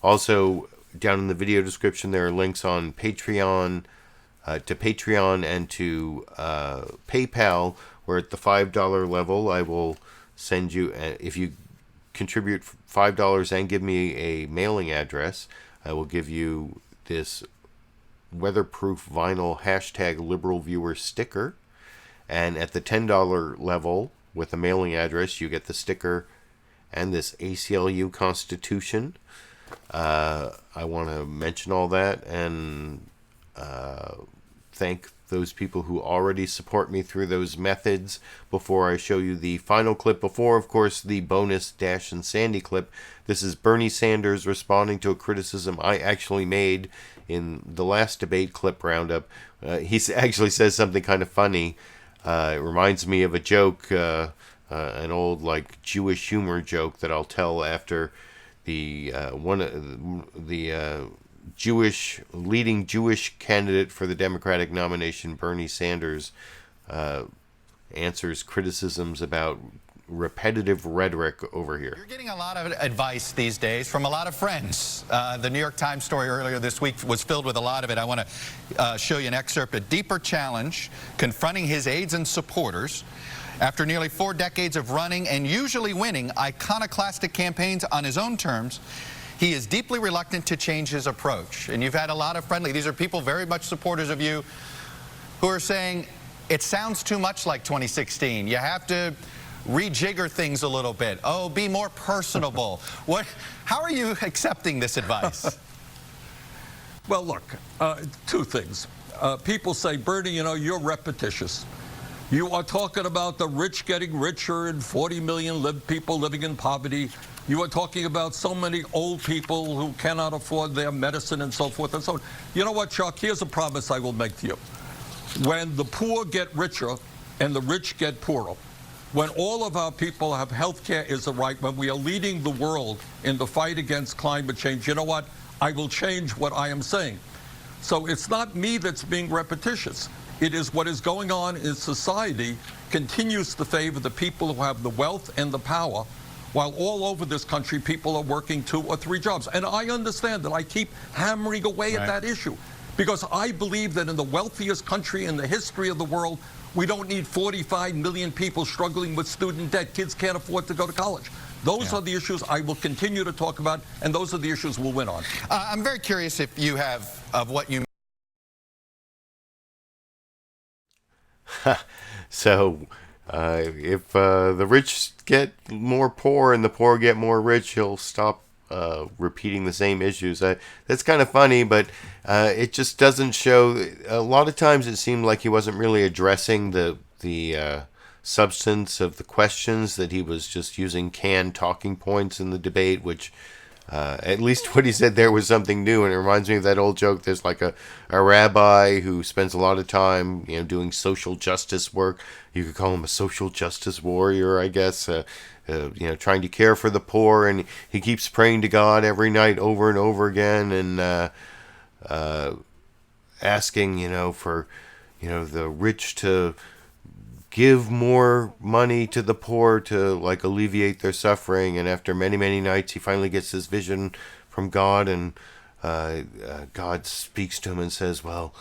Also, down in the video description, there are links on Patreon, to Patreon and to PayPal, where at the $5 level, I will send you, if you contribute $5 and give me a mailing address, I will give you this weatherproof vinyl #LiberalViewer sticker, and at the $10 level with a mailing address you get the sticker and this ACLU Constitution. I want to mention all that and thank those people who already support me through those methods before I show you the final clip, before of course the bonus Dash and Sandy clip. This is Bernie Sanders responding to a criticism I actually made in the last debate clip roundup. He actually says something kind of funny. It reminds me of a joke, an old like Jewish humor joke that I'll tell after the leading Jewish candidate for the Democratic nomination, Bernie Sanders, answers criticisms about repetitive rhetoric over here. You're getting a lot of advice these days from a lot of friends. The New York Times story earlier this week was filled with a lot of it. I want to show you an excerpt. A deeper challenge confronting his aides and supporters. After nearly 4 decades of running and usually winning iconoclastic campaigns on his own terms, he is deeply reluctant to change his approach. And you've had a lot of these are people very much supporters of you who are saying it sounds too much like 2016. You have to rejigger things a little bit. Oh, be more personable. How are you accepting this advice? Well, look, two things. People say, Bernie, you know, you're repetitious. You are talking about the rich getting richer and 40 million people living in poverty. You are talking about so many old people who cannot afford their medicine and so forth and so on. You know what, Chuck? Here's a promise I will make to you. When the poor get richer and the rich get poorer, when all of our people have health care is a right, when we are leading the world in the fight against climate change, you know what? I will change what I am saying. So it's not me that's being repetitious. It is what is going on in society continues to favor the people who have the wealth and the power, while all over this country people are working 2 or 3 jobs. And I understand that I keep hammering away at that issue because I believe that in the wealthiest country in the history of the world, we don't need 45 million people struggling with student debt. Kids can't afford to go to college. Those are the issues I will continue to talk about, and those are the issues we'll win on. I'm very curious if you have of what you. So, if the rich get more poor and the poor get more rich, he'll stop repeating the same issues. That's kind of funny, but it just doesn't show. A lot of times it seemed like he wasn't really addressing the substance of the questions, that he was just using canned talking points in the debate, which at least what he said there was something new. And it reminds me of that old joke. There's like a rabbi who spends a lot of time, doing social justice work. You could call him a social justice warrior, I guess, trying to care for the poor. And he keeps praying to God every night over and over again and asking, for, the rich to give more money to the poor to alleviate their suffering. And after many, many nights, he finally gets this vision from God, and God speaks to him and says, well,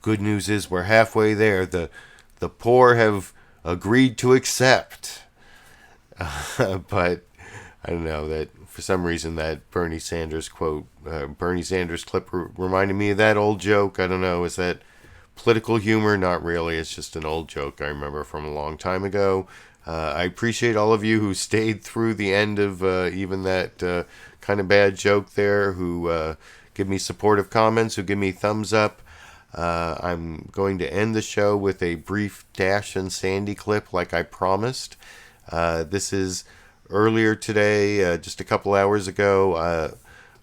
good news is we're halfway there. The poor have agreed to accept. But I don't know, that for some reason that Bernie Sanders quote, Bernie Sanders clip reminded me of that old joke. I don't know, is that political humor? Not really. It's just an old joke I remember from a long time ago. I appreciate all of you who stayed through the end of even that kind of bad joke there, who give me supportive comments, who give me thumbs up. I'm going to end the show with a brief Dash and Sandy clip like I promised. This is earlier today, just a couple hours ago.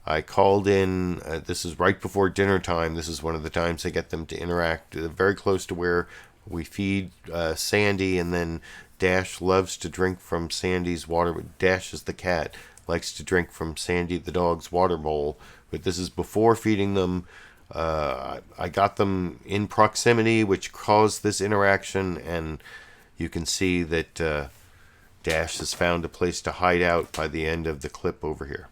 I called in, this is right before dinner time. This is one of the times I get them to interact very close to where we feed Sandy, and then Dash loves to drink from Sandy's water. Dash is the cat, likes to drink from Sandy the dog's water bowl. But this is before feeding them. I got them in proximity, which caused this interaction, and you can see that Dash has found a place to hide out by the end of the clip over here.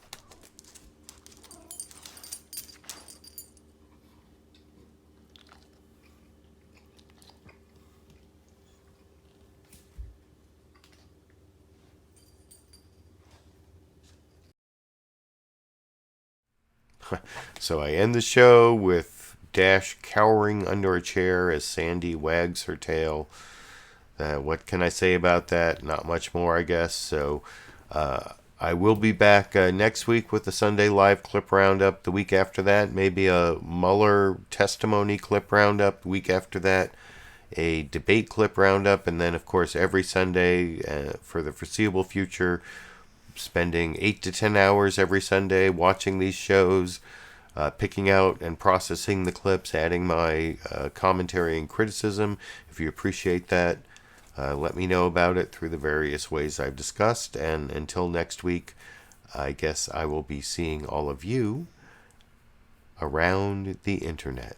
So I end the show with Dash cowering under a chair as Sandy wags her tail. What can I say about that? Not much more, I guess. So I will be back next week with the Sunday Live clip roundup. The week after that, maybe a Mueller testimony clip roundup. The week after that, a debate clip roundup. And then, of course, every Sunday for the foreseeable future, spending 8 to 10 hours every Sunday watching these shows, picking out and processing the clips, adding my commentary and criticism. If you appreciate that, let me know about it through the various ways I've discussed. And until next week, I guess I will be seeing all of you around the internet.